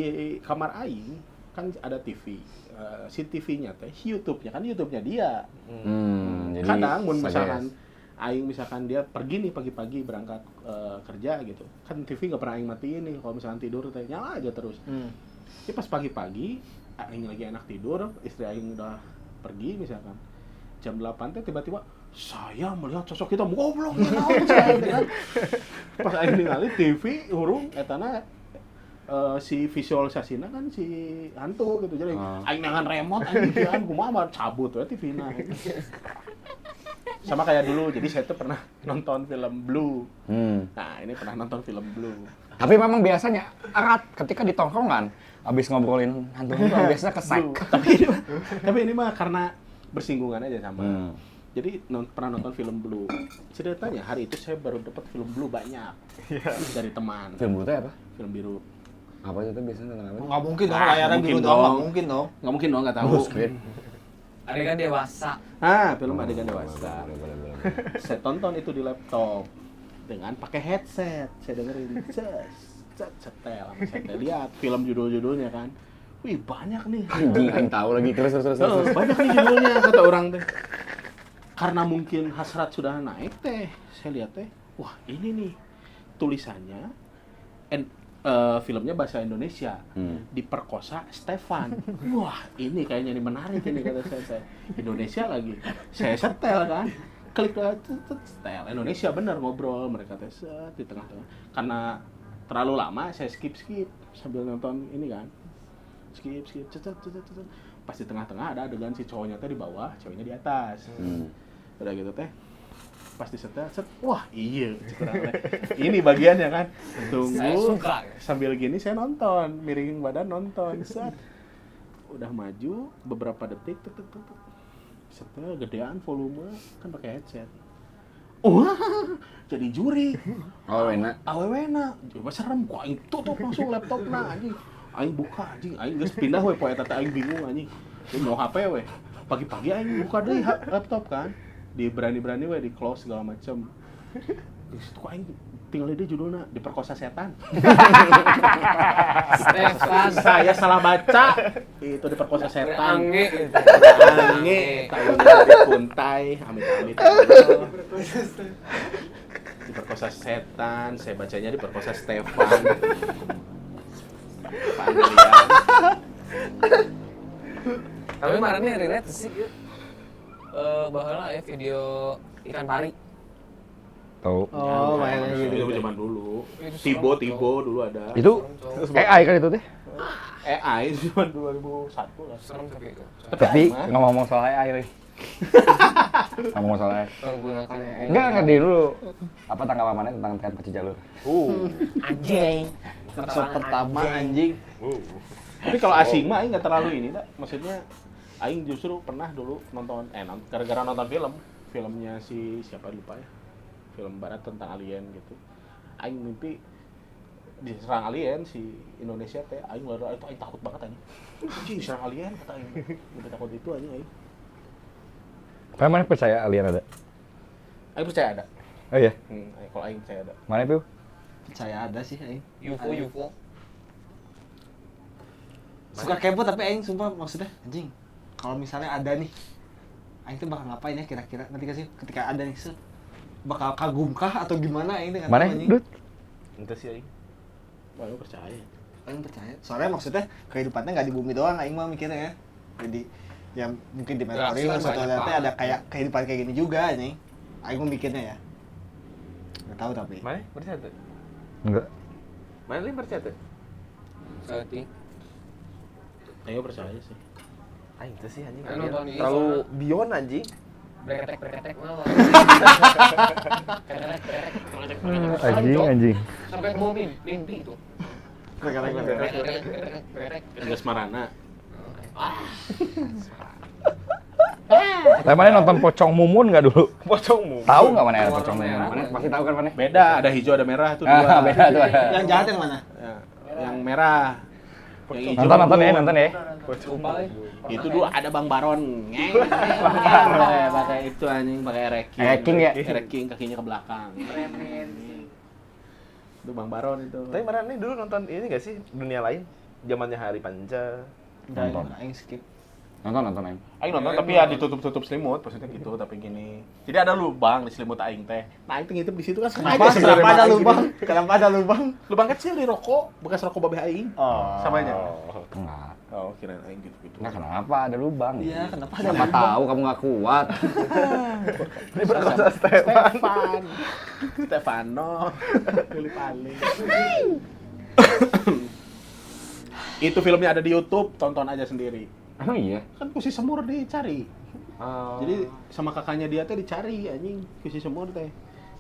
kamar aing kan ada TV. Si TV-nya teh YouTube-nya kan YouTube-nya dia. Jadi Kadang mun suggest. misalkan aing misalkan dia pergi nih pagi-pagi berangkat kerja gitu. Kan TV nggak pernah aing matiin nih kalau misalkan tidur teh nyala aja terus. Jadi pas pagi-pagi aing lagi enak tidur, istri aing udah pergi misalkan. Jam 8 teh tiba-tiba saya melihat sosok kita goblok ya naon saya kan. Pas aing ningali TV urung etana si visualisasinya kan si hantu gitu. Jadi aing nangan remote anjing kian kumaha mah cabut we TV-na. Sama kayak dulu, jadi saya tuh pernah nonton film Blue. Nah, ini pernah nonton film Blue. Tapi memang biasanya erat ketika di tongkrongan abis ngobrolin hantu biasanya kesek. Blue. Tapi ini mah karena bersinggungan aja sama. Jadi pernah nonton film Blue. Ceritanya hari itu saya baru dapat film Blue banyak dari teman. Film itu apa? Film biru. Apa itu biasanya tentang apa? Nggak mungkin dong Ah, layarnya mungkin biru doang, nggak dong. mungkin dong. Nggak mungkin dong, nggak tahu. Adegan dewasa. Film adegan dewasa. Saya tonton itu di laptop dengan pakai headset. Saya dengerin setel. Saya lihat film judul-judulnya kan. Wih, banyak nih. Anjing aing tahu lagi terus. Banyak nih judulnya kata orang teh. Karena mungkin hasrat sudah naik teh, saya lihat teh, wah ini nih tulisannya filmnya bahasa Indonesia. Diperkosa Stefan. Wah, ini kayaknya ini menarik ini kata saya. Indonesia lagi. Saya setel kan. Klik setel Indonesia bener ngobrol mereka set di tengah-tengah. Karena terlalu lama saya skip sambil nonton ini kan. Skip cet. Pas di tengah-tengah ada adegan si cowoknya teh di bawah, ceweknya di atas. Udah gitu teh. Pas disetel, wah iya, ini bagiannya kan. Tunggu, sambil gini saya nonton, miringin badan nonton, set. Udah maju beberapa detik, setel gedean volume, kan pakai headset. Wah, jadi juri. Awewena, coba serem, kok aing tutup langsung laptopna anjing. Aing buka anjing, aing geus pindah we poe tata aing bingung anjing. Dia mau HP we. Pagi-pagi aing buka deui laptop kan. Di berani-berani we di close segala macam. Di situ kok aing tinggal dia judulnya Diperkosa Setan. Stefan. Saya salah baca. Itu Diperkosa Setan. Ange. Tahun dari Kuntai, amit-amit. Diperkosa Setan, saya bacanya Diperkosa Stefan. Pandelian. Tapi kemarin relate sih baheula ya video ikan pari. Tahu. Oh, mainnya gitu. Itu zaman dulu. Itu Tibo dulu ada. Itu AI kan itu teh. AI itu zaman 2001 lah. Serem tapi itu. Tapi ngomong soal AI euy. Ngomong soal AI. Menggunakan Enggak ngerti dulu. Apa tanggapan mana tentang tren paci jalur? anjing. Episode pertama anjing. Tapi kalau asing mah aing enggak terlalu ini, dah. Maksudnya aing justru pernah dulu nonton gara-gara nonton filmnya si siapa lupa ya. Film barat tentang alien gitu. Aing mimpi diserang alien si Indonesia teh aing itu aing takut banget anjing. Anjing diserang alien kata aing. Udah takut itu anjing aing. Kamu mana percaya alien ada? Aing percaya ada. Oh iya. Kalau aing percaya ada. Mana Piu? Percaya ada sih aing. UFO. Suka kepo tapi aing sumpah maksudnya anjing. Kalau misalnya ada nih, aing tuh bakal ngapain ya kira-kira? Nanti kasih ketika ada nih, bakal kagum kah atau gimana aing dengan Mana anjing? Dut? Ente sih aing. Wah, lu percaya. Aing percaya. Soalnya maksudnya kehidupannya nggak di bumi doang aing mah mikirnya ya. Jadi ya mungkin di Meteoring kan suatu banyak nanti banget. ada kayak kehidupan kayak gini juga nih. Aing mah mikirnya ya. Nggak tahu tapi. Mana percaya tuh? Enggak. Mana lu percaya tuh? Berarti Aing percaya sih. Aing tuh sih anjing. Aing nonton ini Terlalu soalnya. beyond anjing. breketek mah. Anjing. Sampai ke bawah mimpi itu. Breketek. Geus marana. Lah mana nonton Pocong Mumun enggak dulu? Pocongmu. Tahu enggak mana ada Pocong Warna Mumun? merah. Mana pasti tahu kan mana? Beda, ada hijau ada merah tuh Ah, dua. beda tuh ada. Yang jahat yang mana? Ya, yang merah. Yang hijau. Nonton ya. Lupa ya. Itu dulu ada Bang Baron. Ngeng. Pakai itu anjing, pakai ereking. Ereking ya? Ereking kakinya ke belakang. Itu Bang Baron itu. Tapi mana nih dulu nonton ini gak sih Dunia Lain? Zamannya Hari Panca. Nonton. Aing skip. Nonton aing. Aing nonton tapi ya ditutup selimut, maksudnya gitu, tapi gini. Jadi ada lubang di selimut aing teh. Nah, aing ngintip di situ kan sengaja sebenarnya Kenapa ada aing lubang? gini. Kenapa ada lubang? Lubang kecil di rokok, bekas rokok babeh aing. Oh. Samanya. Enggak. Oh, kirain aing gitu-gitu. Enggak kenapa ada lubang. Iya, kenapa ada Siapa lubang? tahu kamu enggak kuat. Ini berkosa Stefan. Stefano. Pilih paling. Itu filmnya ada di YouTube, tonton aja sendiri. Emang iya? Kan kusi semur dicari. Oh. Jadi sama kakaknya dia teh dicari anjing kusi semur teh.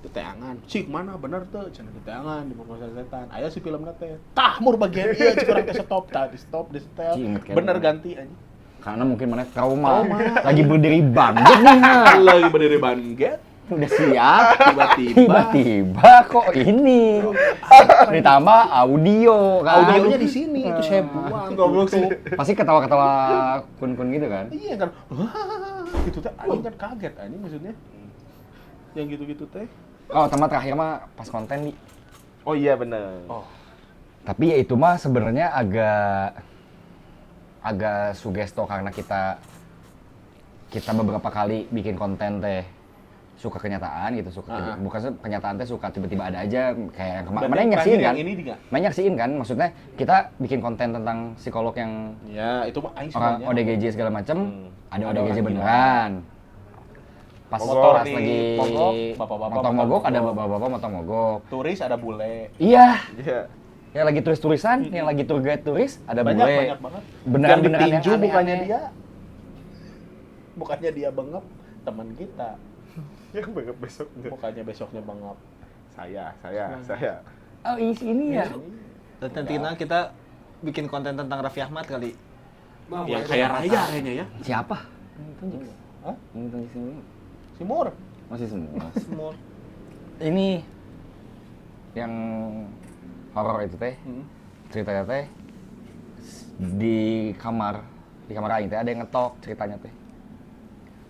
Di teangan. Cik mana bener tuh? Cenah di teangan di Perkosa Setan. Aya si filmna teh. Tah mur bagian ieu cik urang teh stop, tah di stop, di setel. Cing, inget Bener kayaknya. ganti anjing. Karena mungkin mana trauma. Lagi berdiri banget nih. Lagi berdiri banget. Udah siap. Tiba-tiba Tiba-tiba kok ini. Ditambah audio kan. audionya di sini itu saya buang. Goblok sih. Pasti ketawa-ketawa kun-kun gitu kan. Iya kan. Wah, gitu teh anjing kan kaget anjing maksudnya. Yang gitu-gitu teh. Oh, tempat terakhir mah pas konten nih. Oh iya bener. Oh, Tapi ya itu mah sebenarnya agak sugesto karena kita beberapa kali bikin konten teh. suka kenyataan gitu, Ah. bukan kenyataan teh suka tiba-tiba ada aja kayak Berarti mana yang nyaksiin terakhir kan? yang ini juga. Mana nyaksiin kan? Maksudnya kita bikin konten tentang psikolog yang Ya, itu mah aing orang semuanya. ODGJ segala macam, ada Ada ODGJ orang beneran. Pas Motor pas di lagi mogok, bapak-bapak motor motor mogok, ada mogok. bapak-bapak motor mogok. Turis ada bule. Iya, Iya. yang lagi turis-turisan, yang lagi tour guide turis, ada Banyak bule. banget. Beneran Yang beneran ditinju yang bukannya aneh-aneh. dia. Bukannya dia bengep, teman kita. Yang banget besok. Bukannya besoknya bengep. Saya. Oh ini ya. Dan nanti kita bikin konten tentang Raffi Ahmad kali. Yang kayak raya kayaknya ya. Siapa? Hah? Yang tunjuk sini. Simur. Masih semua. Semua. Ini yang horor itu teh, ceritanya teh di kamar aing teh ada yang ngetok ceritanya teh.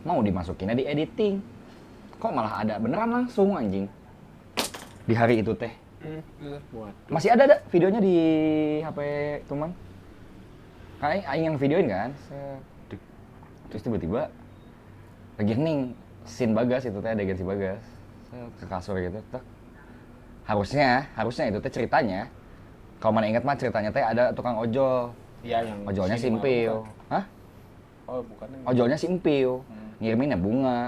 Mau dimasukinnya di editing. Kok malah ada beneran langsung anjing. Di hari itu teh. Masih ada videonya di HP Tuman. Kan aing yang videoin kan. Terus tiba-tiba lagi hening scene Bagas itu teh, adegan si Bagas. Ke kasur gitu. Tek. Harusnya itu teh ceritanya. Kalau mana inget mah ceritanya teh ada tukang ojol. Iya, yang Ojolnya si sini mah Empil. bukan. Hah? Oh, bukan. yang- Ojolnya si Empil. Ngiriminnya bunga.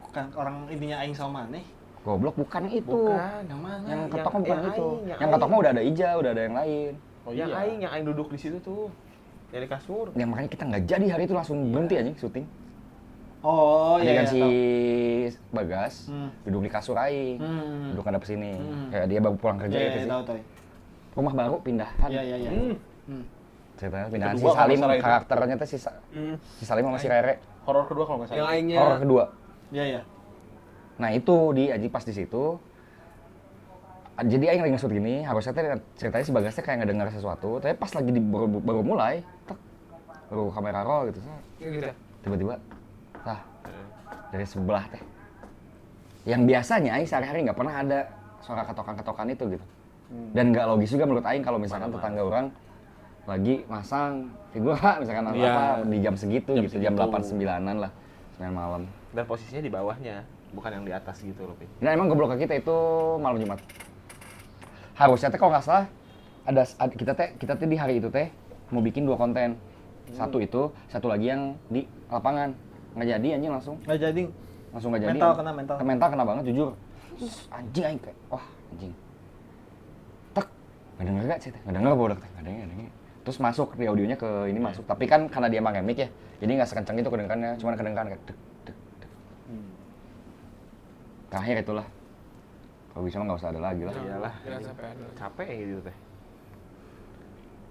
Bukan orang intinya aing sama maneh. Goblok bukan itu. Bukan. Yang mana? Yang Yang- ketok mah bukan yang itu. aing, yang Yang ketok aing. mah udah ada Ija, udah ada yang lain. Oh yang iya. aing duduk di situ tuh. Yang di kasur. Yang makanya kita nggak jadi hari itu langsung berhenti anjing syuting. Oh iya. Adegan iya, si tahu. Bagas duduk di kasur aing. Duduk ngadep sini. Kayak dia baru pulang kerja Iya, gitu iya, sih. tahu tahu. Rumah baru pindahan. Iya iya iya. Ceritanya pindahan Kedua si kalau Salim, nggak salah itu. karakternya tuh si Salim sama si Rere. Horor kedua kalau nggak salah. Yang lainnya Horor kedua. Iya iya. Nah itu anjing pas di situ. Jadi aing lagi nge-shoot gini, harusnya teh ceritanya si Bagasnya kayak ngedengar sesuatu, tapi pas lagi baru mulai, tek, baru kamera roll gitu. gitu. Tiba-tiba, dari sebelah teh. Yang biasanya aing sehari-hari nggak pernah ada suara ketokan-ketokan itu gitu. Dan nggak logis juga menurut aing kalau misalkan tetangga orang lagi masang figura misalkan Iya. apa di jam segitu Jam gitu, jam segitu. 8-9-an lah, 9 malam. Dan posisinya di bawahnya, bukan yang di atas gitu loh, Pi. Nah emang goblok kita itu malam Jumat. Harusnya teh kalau nggak salah kita teh di hari itu teh mau bikin 2 konten. Satu itu, satu lagi yang di lapangan. Nggak jadi anjing langsung Nggak jadi. nggak jadi. Mental kena, mental. Mental kena banget jujur. Terus anjing aing kayak wah anjing. Tak nggak denger gak sih teh? Nggak denger bodoh teh, nggak denger. Terus masuk di audionya ke ini masuk. Tapi kan karena dia pakai mic ya, jadi nggak sekencang itu kedengarannya, cuman kedengaran kayak dek dek dek. Terakhir itulah. Kalau bisa mah nggak usah ada lagi lah. Iyalah. Jangan sampai ada. Capek ya gitu teh.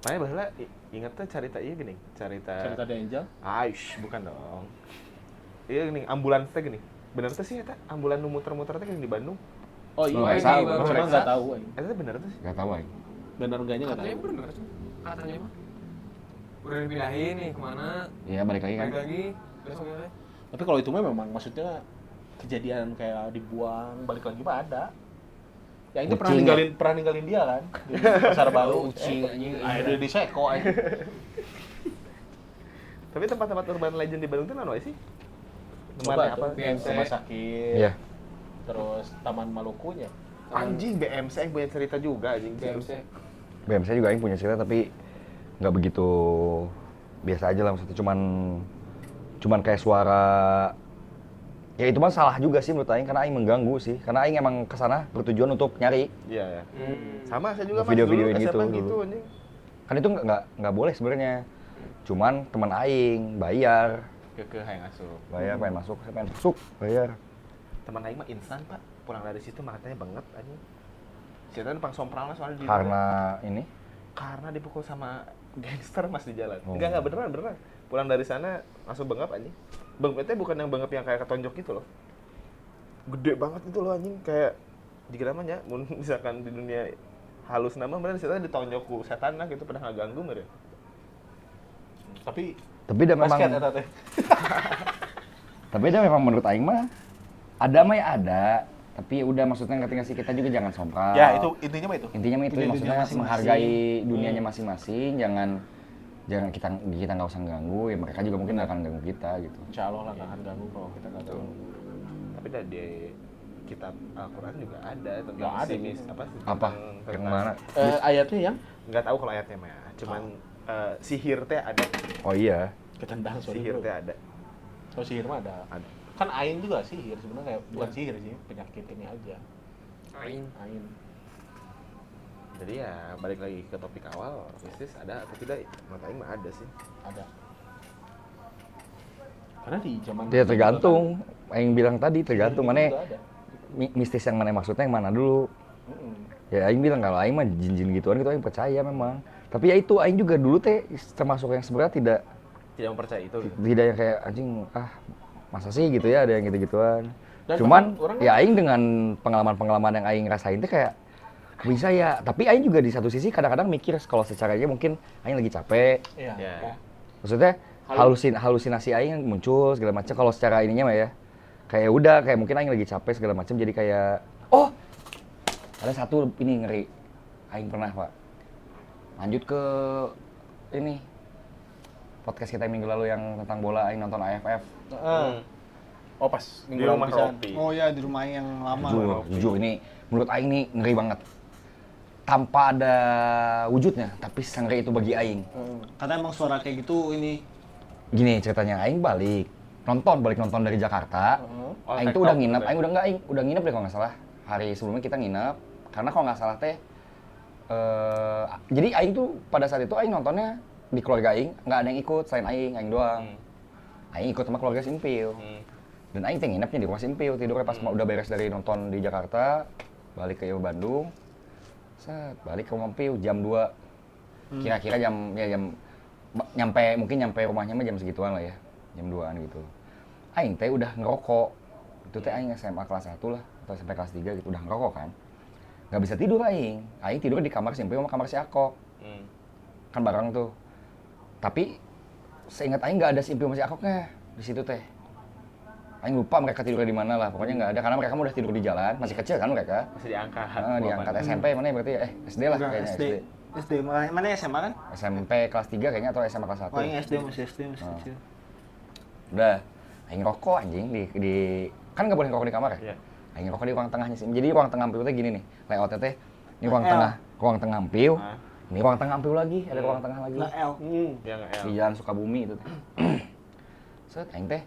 Makanya bahwa inget tuh cerita iya gini, cerita The Angel. Aish, bukan dong. Iya gini, ambulans teh gini. Bener tuh sih eta ambulan nu muter-muter teh di Bandung. Oh Lu iya. nggak tahu, Cuma Reksa. nggak tahu. Eta teh bener tuh sih. Nggak tahu aing. Benar enggaknya nggak Katanya tahu. bener tuh. Katanya mah. Udah dipindahin nih kemana? Iya balik lagi kan. Balik lagi. Besoknya teh. Tapi kalau itu mah memang maksudnya kejadian kayak dibuang balik lagi mah ada. Ya ini pernah Kucing. ninggalin dia kan di pasar baru. Kucing, anjing. Ayo di Seko anjing. Tapi tempat-tempat urban legend di Bandung tuh naon wae sih? Coba Tempat apa? tuh, BMC. rumah sakit. Iya. Terus Taman Malukunya. Anjing BMC yang punya cerita juga anjing. BMC. BMC juga aing punya cerita tapi nggak begitu biasa aja lah maksudnya cuman kayak suara ya itu mah salah juga sih menurut aing karena aing mengganggu sih karena aing emang kesana bertujuan untuk nyari Iya ya. Sama saya juga Mas, Video-video dulu gitu SMA dulu. gitu anjing. kan itu nggak boleh sebenarnya cuman teman aing bayar Ke hayang asup. pengen masuk saya pengen masuk bayar Teman aing mah instan, Pak. Pulang dari situ makanya banget anjing. Cerita pang sompralna soalnya di karena ini karena dipukul sama gangster Mas di jalan. Oh. Enggak beneran. Pulang dari sana langsung bengap anjing. Bengap itu bukan yang bengap yang kayak ketonjok gitu loh. Gede banget itu loh anjing kayak jika namanya mun misalkan di dunia halus nama bener cerita ditonjok ku setan lah gitu pernah ngaganggu meureun. Tapi dia memang basket eta teh. tapi dia memang menurut aing mah ada mah ya ada tapi udah maksudnya ngerti nggak sih kita juga jangan sompral Ya, itu intinya mah itu. intinya mah itu Dunia maksudnya masing-masing. menghargai dunianya masing-masing jangan jangan kita nggak usah ganggu, ya mereka juga mungkin nggak akan ganggu kita gitu. Insya Allah lah nggak akan ganggu kalau kita nggak tahu. Tapi dari kitab Al-Quran juga ada tentang Nggak ada, sinis apa? Apa? Yang mana? Ayatnya yang Nggak tahu kalau ayatnya mah, cuman sihir teh ada. Oh iya. ketendang sorry Sihir bro. teh ada. Oh sihir mah ada. Ada. Kan ain juga sihir sebenarnya, bukan sihir sih, penyakit ini aja. Ain. Ain. Jadi ya balik lagi ke topik awal, mistis ada atau tidak? Menurut Aing mah ada sih. Ada. Karena di zaman Ya tergantung. Yang bilang tadi tergantung Sihir mana juga ada. mistis yang mana maksudnya yang mana dulu. Mm-mm. Ya Aing bilang kalau Aing mah jin-jin gituan gitu Aing percaya memang. Tapi ya itu Aing juga dulu teh termasuk yang sebenarnya Tidak mempercayai itu. Gitu. tidak yang kayak anjing masa sih gitu ya ada yang gitu-gituan. Dan Cuman orang ya Aing dengan pengalaman-pengalaman yang Aing rasain tuh kayak bisa ya, tapi Aing juga di satu sisi kadang-kadang mikir kalau secaranya mungkin Aing lagi capek. Iya. Ya. Maksudnya halusinasi Aing muncul segala macam kalau secara ininya mah ya. Kayak udah kayak mungkin Aing lagi capek segala macam jadi kayak oh ada satu ini ngeri. Aing pernah, Pak. Lanjut ke ini podcast kita minggu lalu yang tentang bola Aing nonton AFF. Oh pas Di minggu rumah lalu pisan. Ropi. Oh ya di rumah yang lama. Jujur ini menurut Aing nih ngeri banget. Tanpa ada wujudnya, tapi sengeri itu bagi Aing. Karena emang suara kayak gitu ini. Gini ceritanya, Aing balik nonton dari Jakarta. Oh, Aing tuh udah nginep, Aing udah nginep deh kalau nggak salah. Hari sebelumnya kita nginep, karena kalau nggak salah teh, jadi Aing tuh pada saat itu Aing nontonnya di keluarga Aing, nggak ada yang ikut selain Aing doang. Aing ikut sama keluarga Simpil. Dan Aing teh nginepnya di rumah Simpil, tidurnya pas udah beres dari nonton di Jakarta, balik ke Bandung. Balik ke Mampir jam 2. Kira-kira jam mungkin nyampe rumahnya mah jam segituan lah ya. Jam 2-an gitu. Aing teh udah ngerokok. Itu teh Aing SMA kelas 1 lah atau sampai kelas 3 gitu udah ngerokok kan. Nggak bisa tidur Aing. Aing tidur di kamar Simpil sama kamar si Akok. Kan bareng tuh. Tapi seingat Aing nggak ada Simpil sama si Akoknya di situ teh. Aing lupa mereka tidurnya di mana lah, pokoknya nggak ada karena mereka udah tidur di jalan, masih kecil kan mereka. Masih diangkat. Diangkat SMP mana ya berarti ya? SD lah Udah, kayaknya SD. SD mana SMA kan? SMP kelas 3 kayaknya atau SMA kelas 1. Oh yang SD masih kecil. Udah, Aing rokok anjing di kan nggak boleh rokok di kamar ya? Iya. Aing rokok di ruang tengahnya sih. Jadi ruang tengah ampiu teh gini nih, layoutnya teh ini ruang L. tengah ampiu. Ah. Ini ruang tengah ampiu lagi, ada ruang tengah lagi. Nah L. Yang L. Di Jalan Sukabumi itu teh. Set Aing teh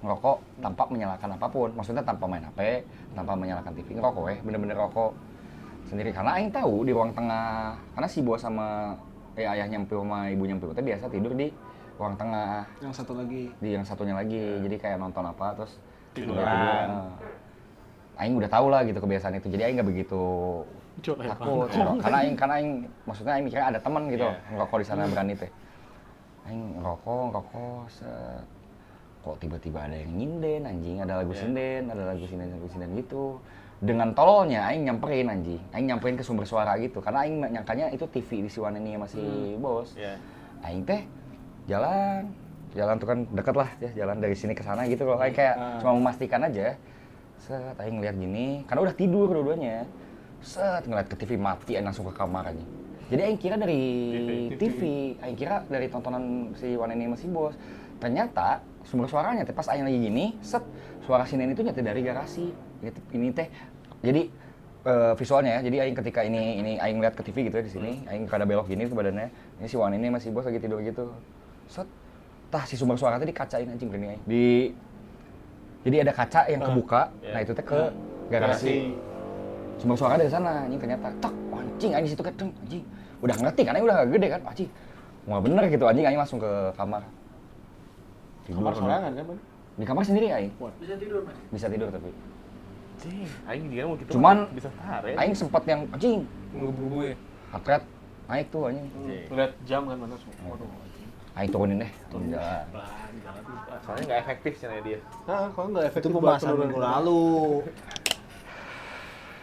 ngerokok tanpa menyalakan apapun, maksudnya tanpa main HP, tanpa menyalakan TV, ngerokok bener-bener rokok sendiri karena Aing tahu di ruang tengah karena si bos sama ayahnya Empiu sama ibunya Empiu teh biasa tidur di ruang tengah Yang satu lagi. di yang satunya lagi jadi kayak nonton apa terus Tiduran. Aing udah tahu lah gitu kebiasaan itu jadi Aing nggak begitu takut karena Aing maksudnya Aing mikirnya ada teman gitu ngerokok di sana berani teh Aing ngerokok set kok tiba-tiba ada yang nyinden anjing ada lagu sinden gitu dengan tololnya Aing nyamperin anjing Aing nyamperin ke sumber suara gitu karena Aing nyangkanya itu TV di si Waneni masih bos Aing teh jalan tuh kan deket lah ya jalan dari sini ke sana gitu loh Aing kayak cuma memastikan aja set Aing ngeliat gini karena udah tidur dua-duanya set ngeliat ke TV mati Aing langsung ke kamar aja jadi Aing kira dari TV. Aing kira dari tontonan si Waneni masih bos ternyata sumber suaranya teh pas Aing lagi gini set suara sinden itu nyata dari garasi gitu, ini teh jadi visualnya ya jadi Aing ketika ini Aing lihat ke TV gitu ya di sini Aing kada belok gini tuh badannya ini si Waneni masih bos lagi tidur gitu set si sumber suara tadi dikacain anjing gini Aing jadi ada kaca yang kebuka nah itu teh ke garasi sumber suara dari sana anjing ternyata tak anjing Aing di situ keteng anjing udah ngerti kan Aing udah gede kan anjing mau bener gitu anjing Aing langsung ke kamar Kamar sorangan kan, Bang? di kamar sendiri Aing Bisa tidur, Mas? bisa tidur tapi Cing, Aing dia mau gitu. Cuman, bisa tarik. Aing sempat yang anjing Ngebubu ya. heart naik tuh anjing Lihat jam kan mana semua. Waduh. Aing turunin deh jalan Soalnya nggak efektif sih dia. Nah, kalau nggak Itu efektif buat pembahasan penurunan minggu lalu.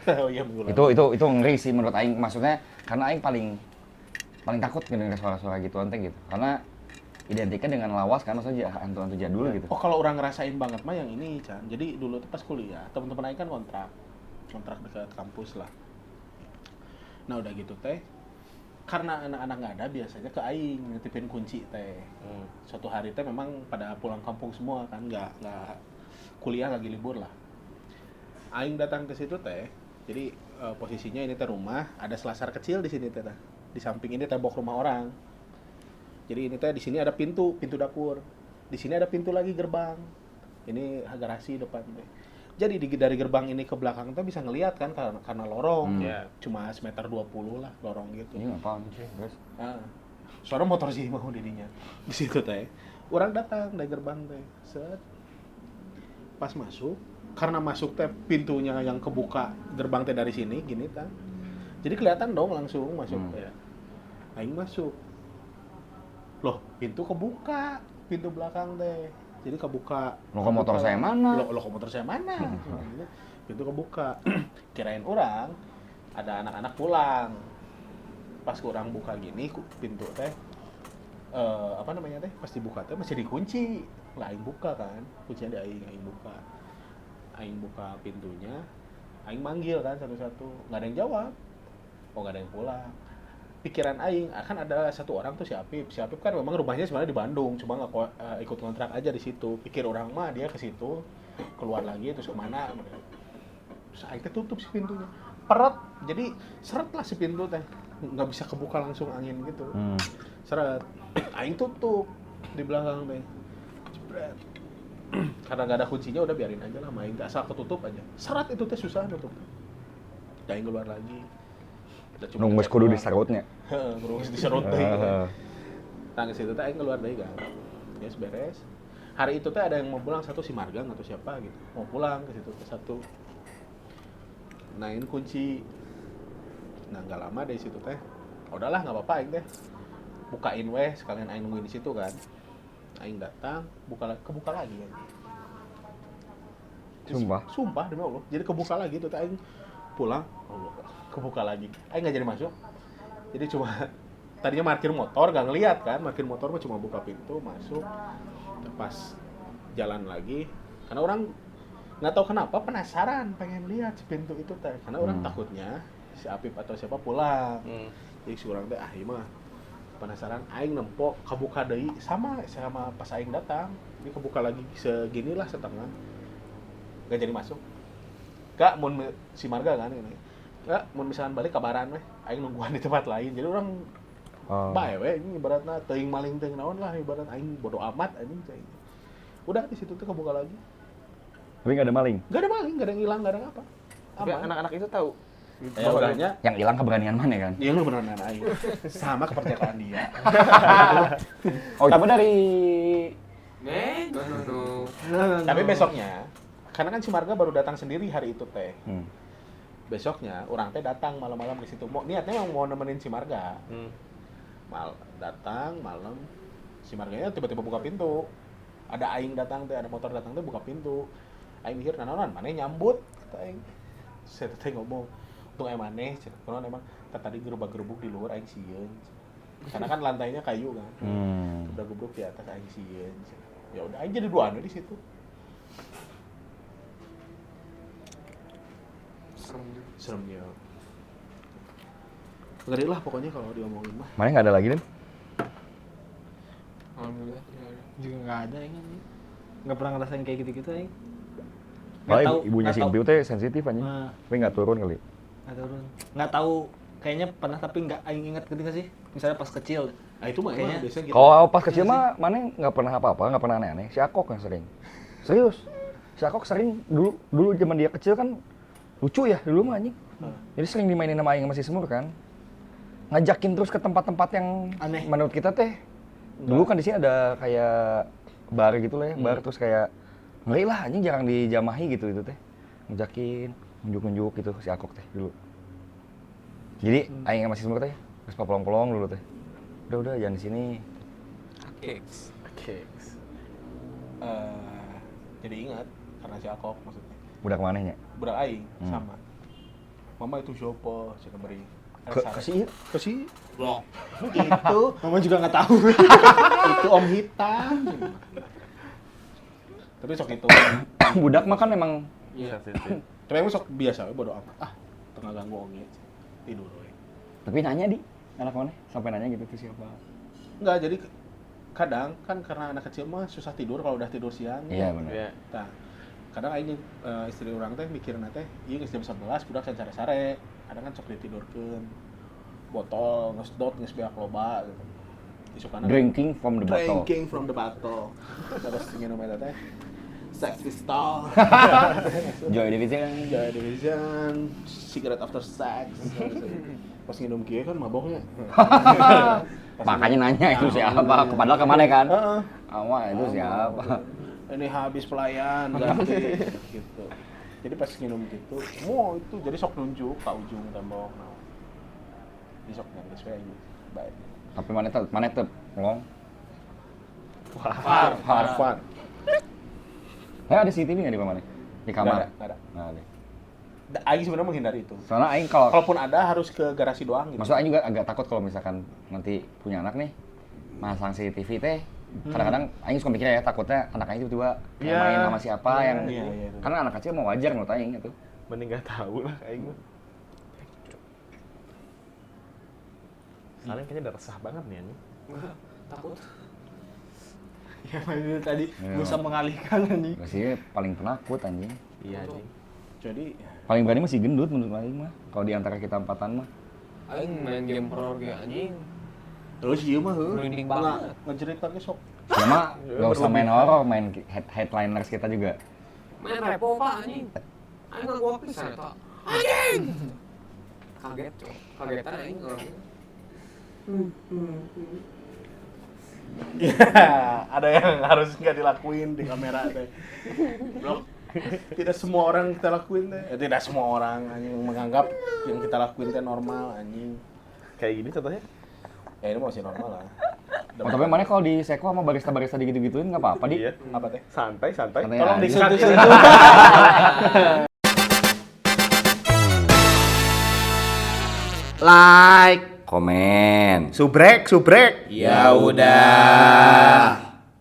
Oh iya minggu lalu. itu ngeri sih menurut Aing maksudnya karena Aing paling takut dengan suara-suara gitu teh gitu karena identiknya dengan lawas kan maksudnya hantu-hantu jadul gitu Oh kalau orang ngerasain banget mah yang ini Chan. Jadi dulu tuh pas kuliah teman-teman Aing kan kontrak dekat kampus lah. Nah udah gitu teh karena anak-anak nggak ada biasanya ke aing nitipin kunci teh. Suatu hari teh memang pada pulang kampung semua kan, nggak kuliah lagi libur lah. Aing datang ke situ teh, jadi posisinya ini teh rumah, ada selasar kecil di sini teh. Di samping ini tembok rumah orang. Jadi ini teh di sini ada pintu dapur. Di sini ada pintu lagi gerbang. Ini garasi depan teh. Jadi dari gerbang ini ke belakang tuh bisa ngelihat kan karena lorong. Cuma semeter 20 lah lorong gitu. Ini ngapain sih, guys? Suara motor sih mau didinya. Di situ teh. Orang datang dari gerbang teh. Set. Pas masuk, karena masuk teh pintunya yang kebuka gerbang teh dari sini gini kan. Jadi kelihatan dong langsung masuk teh. Aing masuk. Loh, pintu kebuka, pintu belakang teh. Jadi kebuka. Loh, motor saya mana? Loh, motor saya mana? Pintu kebuka. Kirain orang ada anak-anak pulang. Pas orang buka gini pintu teh apa namanya teh? Pas dibuka teh masih dikunci. Lah aing buka kan. Kuncinya di aing buka. Aing buka pintunya. Aing manggil kan satu-satu. Enggak ada yang jawab. Oh, enggak ada yang pulang. Pikiran aing akan ada satu orang tuh si Apip kan memang rumahnya sebenarnya di Bandung, cuma nggak ikut kontrak aja di situ. Pikir orang mah dia ke situ, keluar lagi terus kemana? Terus aing teh tutup si pintunya, peret, jadi seret lah si pintu teh, nggak bisa kebuka langsung angin gitu, seret. Aing tutup di belakang teh, jebret. Karena nggak ada kuncinya udah biarin aja lah, main asal ketutup aja. Seret itu teh susah tutup. Aing keluar lagi. Nunggu kudu diserutnya. Heeh, kudu diserut deui. Nah, ke situ teh aing keluar deui kan. Ya beres. Hari itu teh ada yang mau pulang satu si Margang atau siapa gitu. Mau pulang ke situ teh satu. Nah, ini kunci. Nah, enggak lama dari situ teh. Udahlah enggak apa-apa aing teh. Bukain weh sekalian aing nungguin di situ kan. Aing datang, kebuka lagi kan. Sumpah demi Allah. Jadi kebuka lagi tuh teh aing pulang. Allah. Kebuka lagi, nggak jadi masuk. Jadi cuma tadinya parkir motor, nggak ngeliat kan, parkir motor mah cuma buka pintu masuk. Pas jalan lagi, karena orang nggak tahu kenapa penasaran pengen lihat si pintu itu teh, karena orang takutnya si Apip atau siapa pulang. Jadi si orang teh mah penasaran, aing nempok kebuka deui sama pas aing datang, ini kebuka lagi seginilah setengah, nggak jadi masuk. Gak mun si Marga kan ini. Enggak, mau misalkan balik kabaran weh, aing nungguan di tempat lain. Jadi orang bae weh, ini ibaratna teuing maling teuing naon lah, ibarat aing bodo amat anjing cai. Udah di situ tuh kebuka lagi. Tapi nggak ada maling. Nggak ada maling, nggak ada yang hilang, nggak ada apa. Tapi anak-anak itu tahu. Ya udahnya Yang hilang keberanian mana kan? dia lu beneran aing. Sama kepercayaan dia. Oh, tapi dari No. Tapi besoknya, karena kan si Marga baru datang sendiri hari itu teh. Besoknya orang teh datang malam-malam ke situ. Niatnya mau nemenin si Marga. Datang malam, si Marganya tiba-tiba buka pintu. Ada aing datang teh, ada motor datang teh buka pintu. Aing mikir naon maneh nyambut kata aing. Saya teh ngomong, "Untung maneh, cenah emang tadi gerubak-gerubuk di luar aing sieun." Karena kan lantainya kayu kan. Udah gebruk di atas aing sieun. Ya udah aing jadi duaan di situ. Seremnya. Ngeri lah pokoknya kalau diomongin mah. mana nggak ada lagi nih? Alhamdulillah. Juga nggak ada ini. Nggak pernah ngerasain kayak gitu-gitu aing. Paling ibunya si Empiu teh sensitif aja. Nah. Tapi nggak turun kali. Nggak turun. Nggak tahu, kayaknya pernah tapi nggak aing ingat ketika sih. Misalnya pas kecil. Nah itu mah Kayaknya- emang biasanya gitu. Kalau pas kecil mah mana nggak pernah apa-apa, nggak pernah aneh-aneh. Si Akok yang sering. Serius. Si Akok sering dulu zaman dia kecil kan lucu ya dulu mah anjing. Jadi sering dimainin sama aing masih semur kan. Ngajakin terus ke tempat-tempat yang Aneh. menurut kita teh. Dulu kan di sini ada kayak bar gitu lah ya, bar terus kayak ngeri lah anjing jarang dijamahi gitu itu teh. Ngajakin, nunjuk-nunjuk gitu si Akok teh dulu. Jadi aing masih semur teh, geus papolong-polong dulu teh. Udah jangan di sini. Cakes. Jadi ingat karena si Akok maksudnya. Budak manehnya. Budak aing sama. Mama itu siapa? Cina beri. Kasih Itu Mama juga nggak tahu. itu Om Hitam. Tapi sok itu. budak mah kan emang Iya. Tapi emang sok biasa we bodo amat. Tengah ganggu onge. Tidur we. tapi nanya di Anak mana? Sampai nanya gitu tuh siapa? Enggak, jadi kadang kan karena anak kecil mah susah tidur kalau udah tidur siang. Iya benar. Iya. Nah, kadang aing istri orang teh mikirin teh ieu geus jam 11 budak can sare-sare. Kadang kan sok ditidurkeun. Botol geus dot geus beak loba gitu. Isukana Drinking from the bottle. drinking from the bottle. Terus nginum eta teh Sex Pistol, Joy Division. Joy Division, Cigarette After Sex. Pas nginum kieu kan maboknya. Makanya nanya itu siapa? Padahal kemana kan? Heeh. Awal itu siapa? Ini habis pelayan ganti gitu. Jadi pas nginum gitu, itu jadi sok nunjuk ka ujung tembok. Nah. Di sok nangis we ini. Baik. Tapi mana tep ngomong. Far. Ada CCTV nggak di mana? Di kamar? Nggak ada. Nggak ada. Aing sebenarnya menghindari itu. Soalnya Aing kalau Kalaupun ada harus ke garasi doang gitu. maksudnya Aing juga agak takut kalau misalkan nanti punya anak nih masang CCTV teh. Kadang-kadang Aing suka mikir ya takutnya anak Aing tiba-tiba Iya. main sama siapa yang Iya. karena anak kecil mau wajar menurut Aing itu. Mending nggak tahu lah aing mah. Soalnya kayaknya udah resah banget nih anjing. Takut. Ya itu tadi Iya. bisa mengalihkan anjing. Sih paling penakut anjing. Iya anjing. Jadi Paling berani masih gendut menurut Aing mah. Kalau di antara kita empatan mah. Aing main game horror ge anjing. terus ieu mah Merinding banget. ngejerita ge sok. Cuma gak usah main horror, main headliners kita juga. Main repo Pak anjing. Aing ngaguak pisan eta. Anjing. Kaget, Cok. Kagetan aing orang. Ada yang harus nggak dilakuin di kamera teh. Bro, tidak semua orang kita lakuin teh. Tidak semua orang anjing menganggap yang kita lakuin teh normal anjing. Kayak gini contohnya. Ya ini masih normal lah. Oh, tapi mana kalau di Seko sama barista-barista gitu-gituin nggak apa-apa, Di? Iya. Apa teh? Santai. Santai Tolong aja. di-cut ya. Like, komen, Subrek. Ya udah.